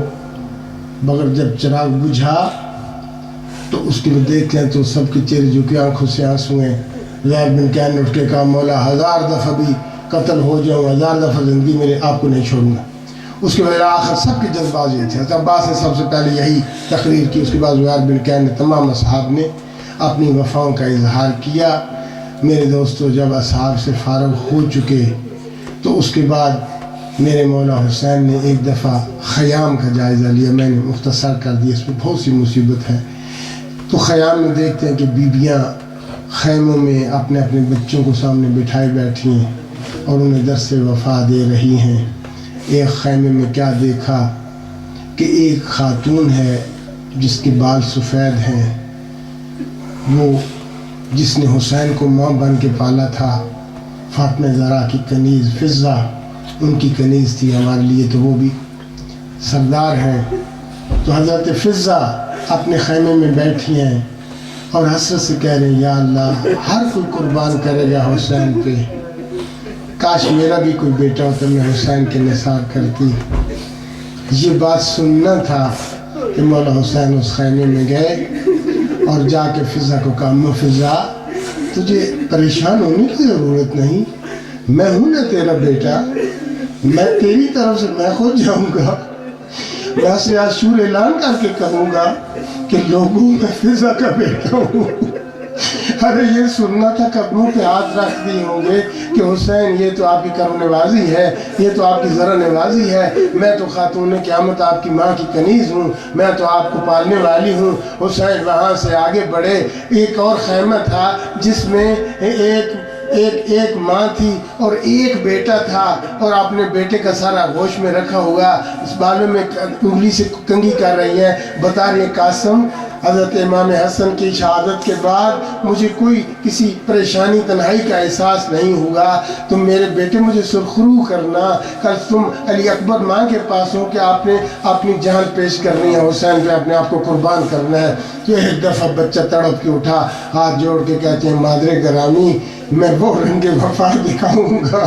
مگر جب چراغ بجھا تو اس کے بعد دیکھتے ہیں تو سب کے چہرے جھکے، آنکھوں سے آنسو ہیں. زہیر بن کین نے اٹھ کے کہا مولا 1000 دفعہ بھی قتل ہو جاؤں، 1000 دفعہ زندگی میرے آپ کو نہیں چھوڑوں گا. اس کے بعد آخر سب کے جذبات یہ تھے. حضرت عباس نے سب سے پہلے یہی تقریر کی. اس کے بعد زہیر بن کین نے تمام اصحاب نے اپنی وفاؤں کا اظہار کیا. میرے دوستو جب اصحاب سے فارغ ہو چکے تو اس کے بعد میرے مولا حسین نے ایک دفعہ خیام کا جائزہ لیا. میں نے مختصر کر دیا، اس میں بہت سی مصیبت ہے. تو خیام میں دیکھتے ہیں کہ بیبیاں خیموں میں اپنے اپنے بچوں کو سامنے بٹھائے بیٹھی ہیں اور انہیں درس وفا دے رہی ہیں. ایک خیمے میں کیا دیکھا کہ ایک خاتون ہے جس کے بال سفید ہیں، وہ جس نے حسین کو ماں بن کے پالا تھا. فاطمہ زہرا کی کنیز فضہ ان کی کنیز تھی، ہمارے لیے تو وہ بھی سردار ہیں. تو حضرت فضہ اپنے خیمے میں بیٹھی ہیں اور حسرت سے کہہ رہے ہیں یا اللہ ہر کوئی قربان کرے گا حسین پہ، کاش میرا بھی کوئی بیٹا ہوتا میں حسین کے نثار کرتی. یہ بات سننا تھا کہ مولا حسین اس خیمے میں گئے اور جا کے فضہ کو کہا فضہ تجھے پریشان ہونے کی ضرورت نہیں، میں ہوں نا تیرا بیٹا، میں تیری طرف سے میں خود جاؤں گا، میں سے عاشور اعلان کر کے کہوں گا کہ لوگوں میں فضہ کا بیٹا ہوں. ارے یہ سننا تھا قدموں پہ ہاتھ رکھ دی ہوں گے کہ حسین یہ تو آپ کی کرم نوازی ہے، یہ تو آپ کی ذرا نوازی ہے، میں تو خاتون قیامت آپ کی ماں کی کنیز ہوں، میں تو آپ کو پالنے والی ہوں. حسین وہاں سے آگے بڑھے. ایک اور خیمہ تھا جس میں ایک ماں تھی اور ایک بیٹا تھا اور اپنے بیٹے کا سارا گوشت میں رکھا ہوا اس بالوں میں انگلی سے کنگھی کر رہی ہیں. بتا رہی ہے قاسم حضرت امام حسن کی شہادت کے بعد مجھے کوئی کسی پریشانی تنہائی کا احساس نہیں ہوا. تم میرے بیٹے مجھے سرخرو کرنا، کل تم علی اکبر ماں کے پاس ہو کہ آپ نے اپنی جان پیش کرنی ہے، حسین پہ اپنے آپ کو قربان کرنا ہے. تو ایک دفعہ بچہ تڑپ کے اٹھا، ہاتھ جوڑ کے کہتے ہیں مادر گرامی میں وہ رنگ وفا دکھاؤں گا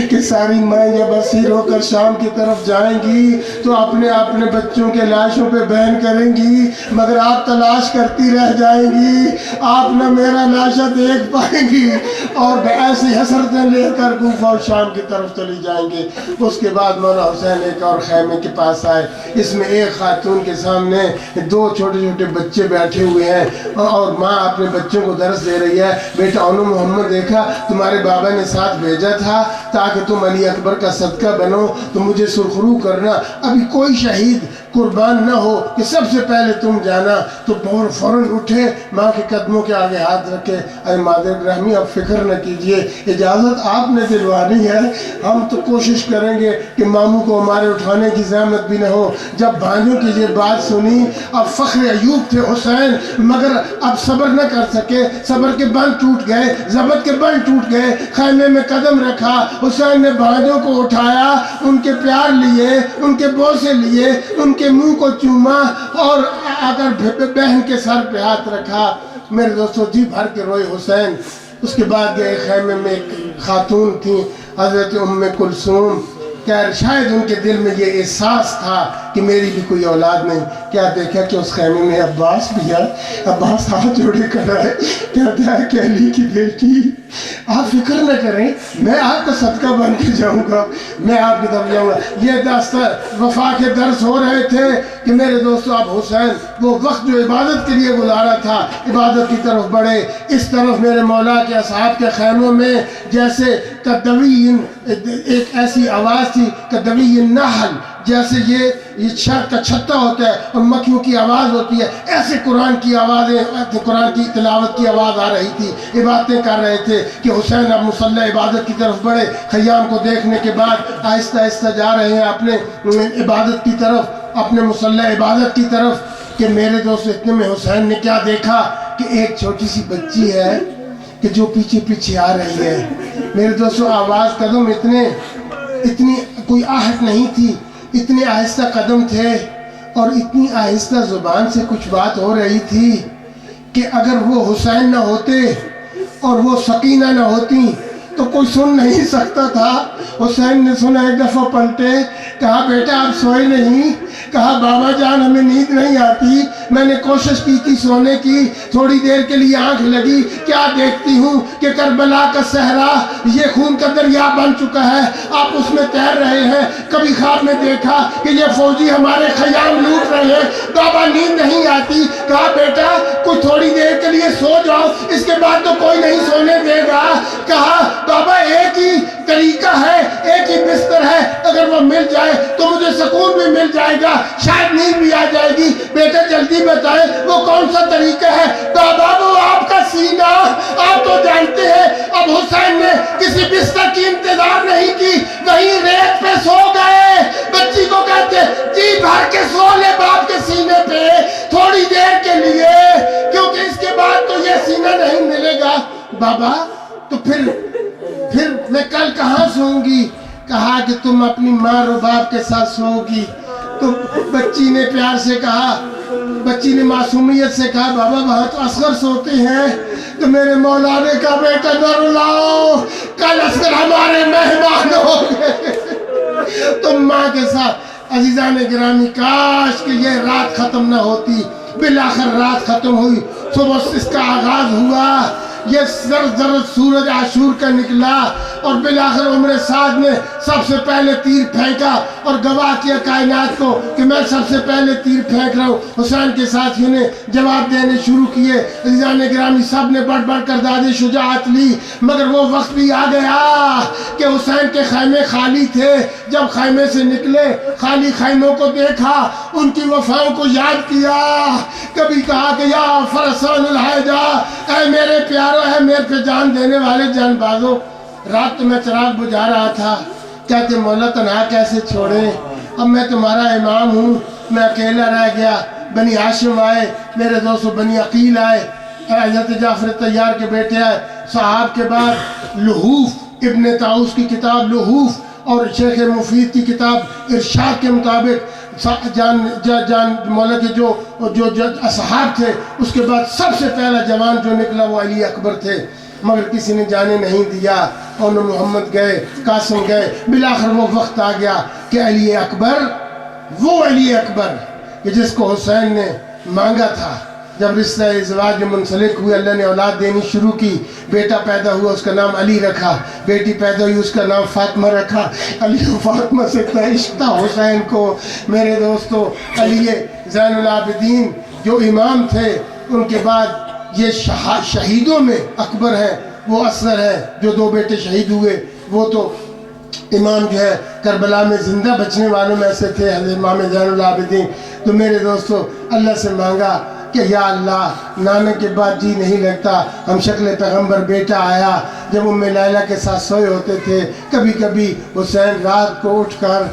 کہ ساری مائیں جب اسیر ہو کر شام کی طرف جائیں گی تو اپنے بچوں کے لاشوں پہ بہن کریں گی، مگر آپ تلاش کرتی رہ جائیں گی، آپ نہ میرا لاشا دیکھ پائیں گی، اور ایسی حسرتیں لے کر کوفہ اور شام کی طرف چلی جائیں گے۔ اس کے بعد مولا حسین ایک اور خیمے کے پاس آئے، اس میں ایک خاتون کے سامنے 2 چھوٹے چھوٹے بچے بیٹھے ہوئے ہیں، اور ماں اپنے بچوں کو درس دے رہی ہے، بیٹا انہوں محمد دیکھا تمہارے بابا نے ساتھ بھیجا تھا تاکہ تم علی اکبر کا صدقہ بنو، تو مجھے سرخرو کرنا، ابھی کوئی شہید قربان نہ ہو کہ سب سے پہلے تم جانا۔ تو فوراً اٹھے، ماں کے قدموں کے آگے ہاتھ رکھے، اے مادر گرامی آپ فکر نہ کیجئے، اجازت آپ نے دلوانی ہے، ہم تو کوشش کریں گے کہ ماموں کو ہمارے اٹھانے کی زحمت بھی نہ ہو۔ جب بھانجوں کی یہ بات سنی، اب فخر ایوب تھے حسین، مگر اب صبر نہ کر سکے، صبر کے بند ٹوٹ گئے، ضبط کے بند ٹوٹ گئے، خیمے میں قدم رکھا، حسین نے بھانجوں کو اٹھایا، ان کے پیار لیے، ان کے بوسے لیے، ان کے منہ کو چوما، اور اگر بہن کے سر پہ ہاتھ رکھا۔ میرے دوستو جی بھر کے روئے حسین۔ اس کے بعد گئے خیمے میں ایک خاتون تھی حضرت ام کلثوم، کیا شاید ان کے دل میں یہ احساس تھا کہ میری بھی کوئی اولاد نہیں، کیا دیکھا کہ اس خیمے میں عباس بھی ہے، عباس ہاتھ جوڑے کھڑا ہے، کہتا ہے کہ علی کی بیٹی آپ فکر نہ کریں، میں آپ کا صدقہ بن کے جاؤں گا، میں آپ کی طرف جاؤں گا۔ یہ داستان وفا کے درس ہو رہے تھے کہ میرے دوستو اب حسین وہ وقت جو عبادت کے لیے گزارا تھا، عبادت کی طرف بڑھے۔ اس طرف میرے مولا کے اصحاب کے خیموں میں جیسے کدوی، ایک ایسی آواز تھی کدوی النحل، جیسے یہ شہد کا چھتا ہوتا ہے اور مکھیوں کی آواز ہوتی ہے، ایسے قرآن کی آوازیں، قرآن کی تلاوت کی آواز آ رہی تھی، عبادتیں کر رہے تھے کہ حسین اب مصلی عبادت کی طرف بڑھے۔ خیام کو دیکھنے کے بعد آہستہ آہستہ جا رہے ہیں اپنے عبادت کی طرف، اپنے مصلی عبادت کی طرف، کہ میرے دوست اتنے میں حسین نے کیا دیکھا کہ ایک چھوٹی سی بچی ہے کہ جو پیچھے پیچھے آ رہی ہے۔ میرے دوستو آواز قدم اتنی کوئی آہٹ نہیں تھی، اتنے آہستہ قدم تھے، اور اتنی آہستہ زبان سے کچھ بات ہو رہی تھی کہ اگر وہ حسین نہ ہوتے اور وہ سکینہ نہ ہوتی تو کوئی سن نہیں سکتا تھا۔ حسین نے سنا، ایک دفعہ پلٹے، کہا بیٹا آپ سوئے نہیں؟ کہا بابا جان ہمیں نیند نہیں آتی، میں نے کوشش کی تھی سونے کی، تھوڑی دیر کے لیے آنکھ لگی، کیا دیکھتی ہوں کہ کربلا کا صحرا یہ خون کا دریا بن چکا ہے، آپ اس میں تیر رہے ہیں، کبھی خواب میں دیکھا کہ یہ فوجی ہمارے خیام لوٹ رہے ہیں، بابا نیند نہیں آتی۔ کہا بیٹا کوئی تھوڑی دیر کے لیے سو جاؤ، اس کے بعد تو کوئی نہیں سونے دے گا۔ کہا بابا ایک ہی طریقہ ہے، ایک ہی بستر ہے، اگر وہ مل جائے تو مجھے سکون بھی مل جائے گا، شاید نیند بھی آ جائے گی۔ بیٹا جلدی بتائیں وہ کون سا طریقہ ہے؟ بابا وہ آپ کا سینہ، آپ تو جانتے ہیں۔ اب حسین نے کسی بستر کی انتظار نہیں کی، وہیں ریت پہ سو گئے۔ بچی کو کہتے جی بھر کے سو لے باپ کے سینے پہ تھوڑی دیر کے لیے، کیونکہ اس کے بعد تو یہ سینہ نہیں ملے گا۔ بابا تو پھر میں کل کہاں سوؤں گی؟ کہا کہ تم اپنی ماں اور باپ کے ساتھ سوؤ گی۔ تو بچی نے پیار سے کہا، بچی نے معصومیت سے کہا بابا وہاں تو اصغر سوتے ہیں۔ تو میرے مولا نے کہا بیٹا نہ رلاؤ، کل اصغر ہمارے مہمان ہو گئے، تم ماں کے ساتھ۔ عزیزان گرامی کاش کہ یہ رات ختم نہ ہوتی۔ بالآخر رات ختم ہوئی، صبح اس کا آغاز ہوا، یہ زرد سورج عاشور کا نکلا، اور بالآخر عمر سعد نے سب سے پہلے تیر پھینکا اور گواہ کیا کائنات کو کہ میں سب سے پہلے تیر پھینک رہا ہوں۔ حسین کے ساتھیوں نے جواب دینے شروع کیے۔ عزیزان گرامی سب نے بڑھ بڑھ کر داد شجاعت لی، مگر وہ وقت بھی آ گیا کہ حسین کے خیمے خالی تھے۔ جب خیمے سے نکلے، خالی خیموں کو دیکھا، ان کی وفاؤں کو یاد کیا۔ کبھی کہا کہ یا فرسان الحیدہ، اے میرے پیارو، ہے میرے پہ جان دینے والے جان بازو۔ رات تو میں چراغ بجھا رہا تھا، کہتے مولا تنہا کیسے چھوڑیں، اب میں تمہارا امام ہوں، میں اکیلا رہ گیا۔ بنی ہاشم آئے، میرے دوستو بنی عقیل آئے، حضرت جعفر طیار کے بیٹے آئے، صحاب کے بعد لحوف ابن طاؤس کی کتاب لحوف اور شیخ مفید کی کتاب ارشاد کے مطابق جان مولا کے جو اصحاب تھے، اس کے بعد سب سے پہلا جوان جو نکلا وہ علی اکبر تھے۔ مگر کسی نے جانے نہیں دیا، اور محمد گئے، قاسم گئے، بالآخر وہ وقت آ گیا کہ علی اکبر، وہ علی اکبر کہ جس کو حسین نے مانگا تھا، جب رشتہ ازدواج میں منسلک ہوئے، اللہ نے اولاد دینی شروع کی، بیٹا پیدا ہوا اس کا نام علی رکھا، بیٹی پیدا ہوئی اس کا نام فاطمہ رکھا۔ علی و فاطمہ سے اتنا عشق تھا حسین کو میرے دوستو۔ علی زین العابدین جو امام تھے، ان کے بعد یہ شہیدوں میں اکبر ہے، وہ اصغر ہے جو 2 بیٹے شہید ہوئے، وہ تو امام جو ہے کربلا میں زندہ بچنے والوں میں سے تھے، حضرت امام زین العابدین۔ تو میرے دوستو اللہ سے مانگا کہ یا اللہ نانا کے بعد جی نہیں لگتا، ہم شکل پیغمبر بیٹا آیا۔ جب ام لیلہ کے ساتھ سوئے ہوتے تھے، کبھی کبھی حسین رات کو اٹھ کر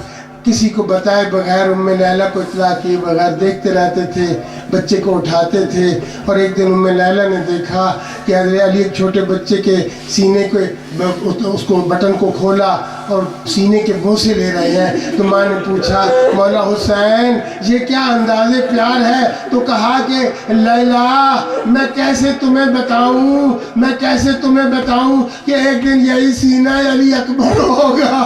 کسی کو بتائے بغیر، ام لیلہ کو اطلاع کیے بغیر دیکھتے رہتے تھے، بچے کو اٹھاتے تھے۔ اور ایک دن ام لیلہ نے دیکھا کہ حضرت علی ایک چھوٹے بچے کے سینے کو، اس کو بٹن کو کھولا اور سینے کے منہ سے لے رہے ہیں۔ تو ماں نے پوچھا مولا حسین یہ کیا انداز پیار ہے؟ تو کہا کہ لیلا میں کیسے تمہیں بتاؤں کہ ایک دن یہی سینہ علی اکبر ہوگا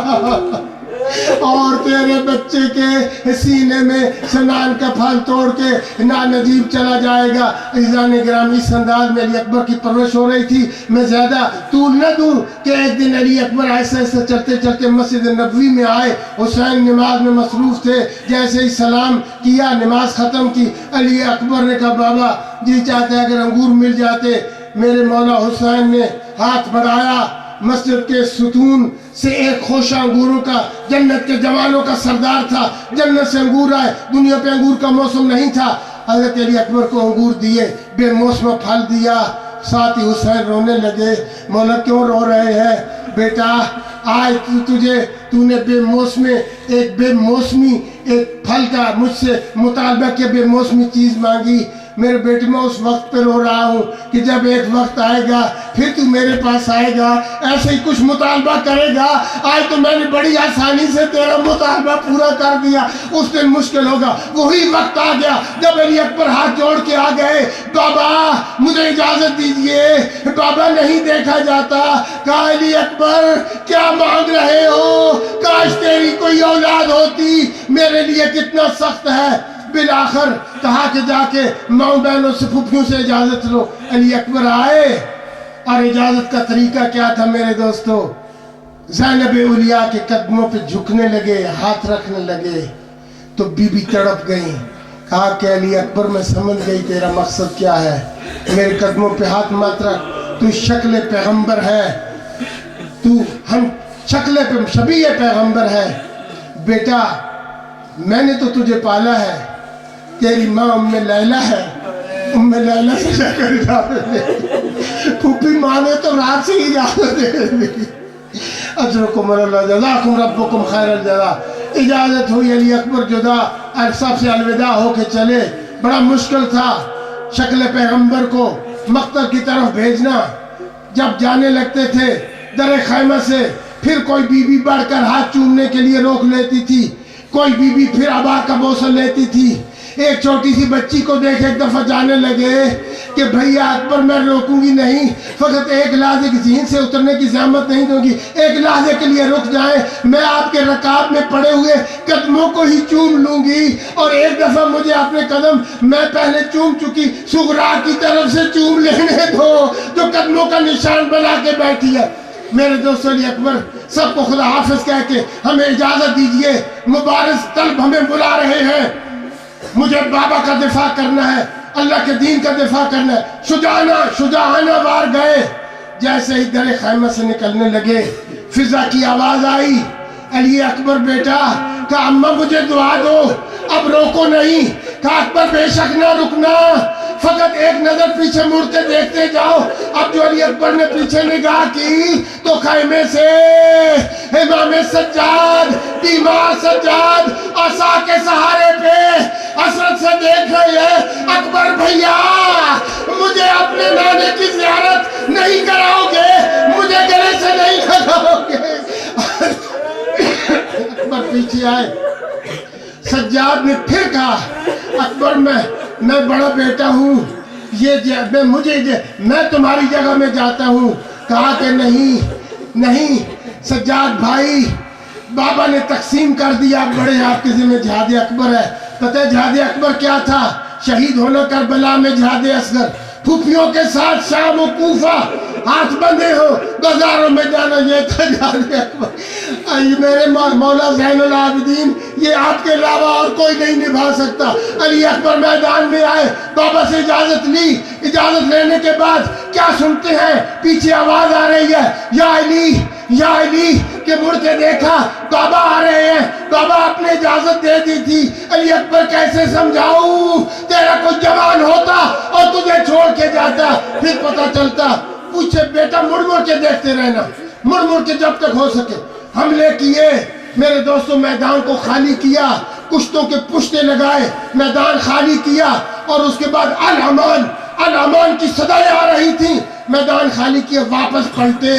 اور تیرے بچے کے سینے میں سنان کا پھل توڑ کے نانجیب چلا جائے گا۔ عزیزان گرامی، اس انداز میں علی اکبر کی پرورش ہو رہی تھی۔ میں زیادہ طول نہ دوں کہ ایک دن علی اکبر ایسے ایسے چلتے چلتے مسجد نبوی میں آئے، حسین نماز میں مصروف تھے، جیسے ہی سلام کیا نماز ختم کی، علی اکبر نے کہا بابا جی چاہتے اگر انگور مل جاتے۔ میرے مولا حسین نے ہاتھ بڑھایا، مسجد کے ستون سے ایک خوشہ انگوروں کا، جنت کے جوانوں کا سردار تھا، جنت سے انگور آئے، دنیا پہ انگور کا موسم نہیں تھا، حضرت علی اکبر کو انگور دیے، بے موسم پھل دیا۔ ساتھ ہی حسین رونے لگے، مولا کیوں رو رہے ہیں؟ بیٹا آج تو نے بے موسمی ایک پھل کا مجھ سے مطالبہ کیا، بے موسمی چیز مانگی۔ میرے بیٹے میں اس وقت پہ رو رہا ہوں کہ جب ایک وقت آئے گا پھر تو میرے پاس آئے گا، ایسے ہی کچھ مطالبہ کرے گا۔ آج تو میں نے بڑی آسانی سے تیرا مطالبہ پورا کر دیا، اس دن مشکل ہوگا۔ وہی وقت آ گیا جب علی اکبر ہاتھ جوڑ کے آ گئے، بابا مجھے اجازت دیجئے، بابا نہیں دیکھا جاتا۔ کہا علی اکبر کیا مانگ رہے ہو؟ کاش تیری کوئی اولاد ہوتی، میرے لیے کتنا سخت ہے۔ بالآخر کہا کہ جا کے ماؤں بہنوں سے پھپھیوں سے اجازت لو۔ علی اکبر آئے اور اجازت کا طریقہ کیا تھا میرے دوستو؟ زینب اولیاء کے قدموں پہ جھکنے لگے، ہاتھ رکھنے لگے تو بی بی تڑپ گئی۔ کہا کہ علی اکبر میں سمجھ گئی تیرا مقصد کیا ہے، میرے قدموں پہ ہاتھ مت رکھ، تو شکل پیغمبر ہے، تو ہم شکل پہ شبیہ پیغمبر ہے۔ بیٹا میں نے تو تجھے پالا ہے، تیری ماں ام لیلہ ہے، ام لیلہ سے جا کر اجازت دے، پھوپھی ماں نے تو رات سے ہی اجازت دے دی۔ اجرکم اللہ جزاکم ربکم خیر الجزا۔ اجازت ہوئی، علی اکبر جدا سب سے الوداع ہو کے چلے۔ بڑا مشکل تھا شکل پیغمبر کو مقتل کی طرف بھیجنا۔ جب جانے لگتے تھے در خیمہ سے، پھر کوئی بی بی بڑھ کر ہاتھ چومنے کے لیے روک لیتی تھی، کوئی بی بی پھر ابا کا بوسہ لیتی تھی۔ ایک چھوٹی سی بچی کو دیکھ ایک دفعہ جانے لگے کہ بھیا اکبر میں روکوں گی نہیں، فقط ایک لحظے کی ذہن سے اترنے کی زحمت نہیں دوں گی، ایک لحظے کے لیے رک جائیں، میں آپ کے رکاب میں پڑے ہوئے قدموں کو ہی چوم لوں گی، اور ایک دفعہ مجھے اپنے قدم میں پہلے چوم چکی صغرا کی طرف سے چوم لینے دو جو قدموں کا نشان بنا کے بیٹھی ہے۔ میرے دوستو علی اکبر سب کو خدا حافظ کہہ کے ہمیں اجازت دیجئے، مبارز طلب ہمیں بلا رہے ہیں، مجھے بابا کا دفاع کرنا ہے، اللہ کے دین کا دفاع کرنا ہے۔ شجاعانہ وار گئے، جیسے ہی در خیمہ سے نکلنے لگے فضا کی آواز آئی، علی اکبر بیٹا کہا اماں مجھے دعا دو، اب روکو نہیں۔ کہا اکبر بے شک نہ رکنا، فقط ایک نظر پیچھے مڑ کے دیکھتے جاؤ۔ اب جو علی اکبر نے پیچھے نگاہ کی تو خیمے سے امام سجاد، بیمار سجاد عصا کے سہارے پہ حسرت سے دیکھ رہے ہیں، اکبر بھیا مجھے اپنے نانے کی زیارت نہیں کراؤ گے، مجھے گلے سے نہیں لگاؤ گے۔ اکبر پیچھے آئے، سجاد نے پھر کہا اکبر میں بڑا بیٹا ہوں، میں تمہاری جگہ میں جاتا ہوں، کہا کہ نہیں سجاد بھائی، بابا نے تقسیم کر دیا، بڑے آپ کے ذمہ جہاد اکبر ہے۔ پتہ ہے جہاد اکبر کیا تھا؟ شہید ہونا کربلا میں جہاد اصغر، پھوپھیوں کے ساتھ شام و کوفہ ہاتھ بندھے ہو بازاروں میں جانا، یہ تھا جہاد اکبر۔ میرے مولا زین العابدین، یہ آپ کے علاوہ اور کوئی نہیں نبھا سکتا۔ علی اکبر میدان میں آئے، بابا سے اجازت لی، اجازت لینے کے بعد کیا سنتے ہیں؟ پیچھے آواز آ رہی ہے، یا علی، کہ مڑ کے دیکھا بابا آ رہے ہیں۔ بابا آپ نے اجازت دے دی تھی، علی اکبر کیسے سمجھاؤں؟ تیرا کوئی جوان ہوتا اور تجھے چھوڑ کے جاتا، پھر پتہ چلتا۔ پوچھے بیٹا مڑ کے دیکھتے رہنا، مڑ کے جب تک ہو سکے۔ حملے کیے میرے دوستوں، میدان کو خالی کیا، کشتوں کے پشتے لگائے، میدان خالی کیا، اور اس کے بعد الامان کی صدائیں آ رہی تھیں، میدان خالی کیا، واپس پلٹے،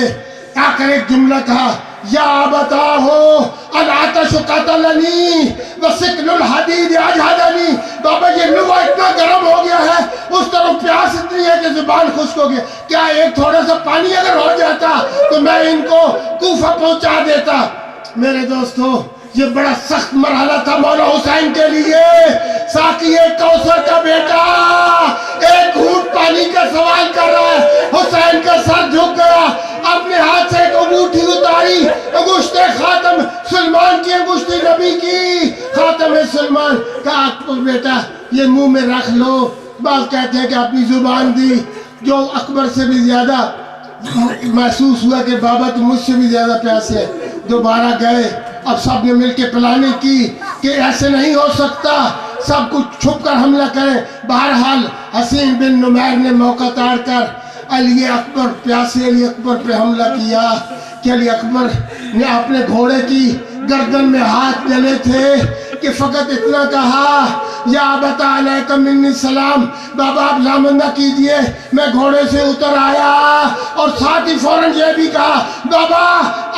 آ کر ایک جملہ کہا، یا ابتاہو العطش قتلنی وسکن الحدید اجہدنی۔ بابا یہ لوا اتنا گرم ہو گیا ہے، اس طرف پیاس اتنی ہے کہ زبان خشک ہو گیا، کیا ایک تھوڑا سا پانی اگر ہو جاتا تو میں ان کو کوفہ پہنچا دیتا۔ میرے دوستو، یہ بڑا سخت مرحلہ تھا مولا حسین کے لیے۔ ساقی کوثر کا بیٹا ایک گھونٹ پانی کا سوال کر رہا ہے، حسین کا سر جھک گیا، اپنے ہاتھ سے ایک انگوٹھی اتاری، انگشت خاتم سلمان کی، انگشت نبی کی، خاتم سلمان۔ کہا بیٹا یہ منہ میں رکھ لو۔ بعض کہتے ہیں کہ اپنی زبان دی، جو اکبر سے بھی زیادہ محسوس ہوا کہ بابا تو مجھ سے بھی زیادہ پیاسے ہے۔ دوبارہ گئے، اب سب نے مل کے پلاننگ کی کہ ایسے نہیں ہو سکتا، سب کچھ چھپ کر حملہ کریں۔ بہرحال حسین بن نمیر نے موقع تاڑ کر علی اکبر، پیاسے علی اکبر پہ حملہ کیا کہ علی اکبر نے اپنے گھوڑے کی گردن میں ہاتھ ڈلے تھے کہ فقط اتنا کہا، یا ابت علیکم منی السلام، بابا آپ لامندہ کیجئے۔ میں گھوڑے سے اتر آیا اور ساتھ ہی فوراً یہ بھی کہا، بابا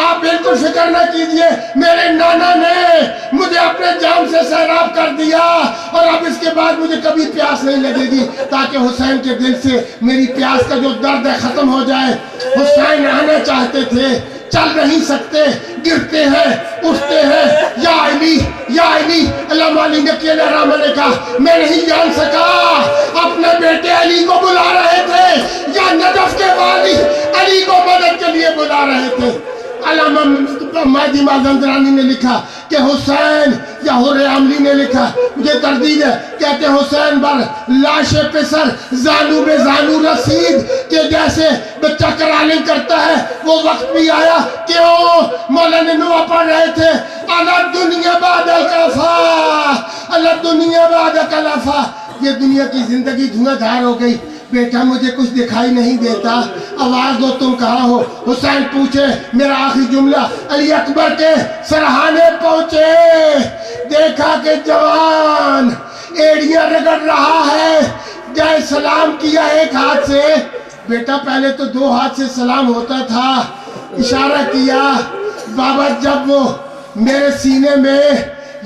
آپ بالکل فکر نہ کیجئے، میرے نانا نے مجھے اپنے جام سے سیراب کر دیا اور اب اس کے بعد مجھے کبھی پیاس نہیں لگے گی، تاکہ حسین کے دل سے میری پیاس کا جو درد ہے ختم ہو جائے۔ حسین آنا چاہتے تھے، چل نہیں سکتے، گرتے ہیں، اٹھتے ہیں، یا علی، علامہ علی نقی علیہ الرحمہ نے کہا میں نہیں جان سکا، اپنے بیٹے علی کو بلا رہے تھے یا نجف کے والی علی کو مدد کے لیے بلا رہے تھے۔ علامہ مہدی مازندرانی نے لکھا کہ حسین، یا حر عاملی نے لکھا، مجھے تردید ہے، کہتے حسین بر لاش پسر زانو بے زانو رسید، کہ جیسے بچہ کرالنگ کرتا ہے وہ وقت بھی آیا۔ کیوں؟ مولانا نوا پڑھ رہے تھے، اَلَا الدُّنْيَا بَعْدَ الْخَلَافَةِ، اَلَا الدُّنْيَا بَعْدَ الْخَلَافَةِ۔ یہ دنیا کی زندگی دھواں دھار ہو گئی، بیٹا مجھے کچھ دکھائی نہیں دیتا، آواز دو تم کہاں ہو؟ حسین پوچھے، میرا آخری جملہ، علی اکبر کے سرحانے پہنچے، دیکھا کہ جوان ایڑیاں رگڑ رہا ہے، جائے سلام کیا ایک ہاتھ سے، بیٹا پہلے تو دو ہاتھ سے سلام ہوتا تھا، اشارہ کیا۔ بابا جب وہ میرے سینے میں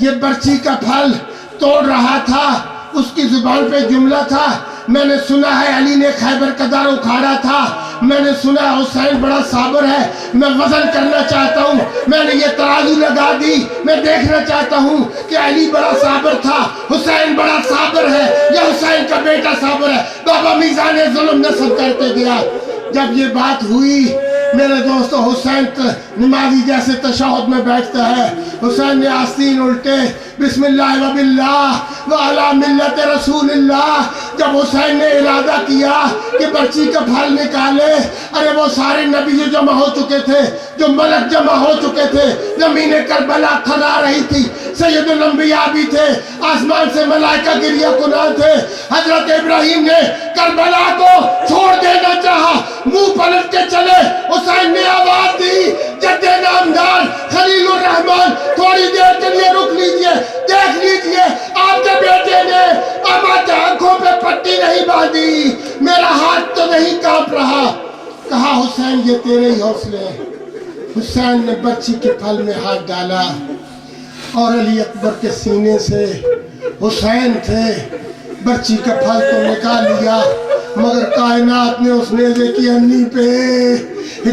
یہ برچی کا پھل توڑ رہا تھا، اس کی زبان پہ جملہ تھا، میں نے سنا ہے علی نے خیبر کا دار اکھاڑا تھا، میں نے سنا ہے حسین بڑا صابر ہے، میں وزن کرنا چاہتا ہوں، میں نے یہ ترازو لگا دی، میں دیکھنا چاہتا ہوں کہ علی بڑا صابر تھا، حسین بڑا صابر ہے یا حسین کا بیٹا صابر ہے۔ بابا میزان ظلم نصب کرتے گیا۔ جب یہ بات ہوئی میرے دوستو، حسین نمازی جیسے تشہد میں بیٹھتا ہے، حسین نے آستین الٹے، بسم اللہ و باللہ وعلی ملت رسول اللہ۔ جب حسین نے ارادہ کیا کہ برچی کا پھل نکالے، ارے وہ سارے نبی جو جمع ہو چکے تھے، جو ملک جمع ہو چکے تھے، زمین کربلا تھرا رہی تھی، سید الانبیاء بھی تھے، آسمان سے ملائکہ گریہ کناں تھے۔ حضرت ابراہیم نے کربلا کو چھوڑ دینا چاہا، منہ پلٹ کے چلے، حسین نے آواز دی، جد نامدار خلیل الرحمن تھوڑی دیر کے لیے رک لیجئے، دیکھ لیجئے آپ کے بیٹے نے ہمارے آنکھوں پہ پٹی نہیں باندھی، میرا ہاتھ تو نہیں کانپ رہا۔ کہا حسین یہ تیرے ہی حوصلے ہیں۔ حسین نے برچی کے پھل میں ہاتھ ڈالا اور علی اکبر کے سینے سے، حسین تھے، برچی کا پھل تو نکال لیا، مگر کائنات نے اس نیزے کی انھی پہ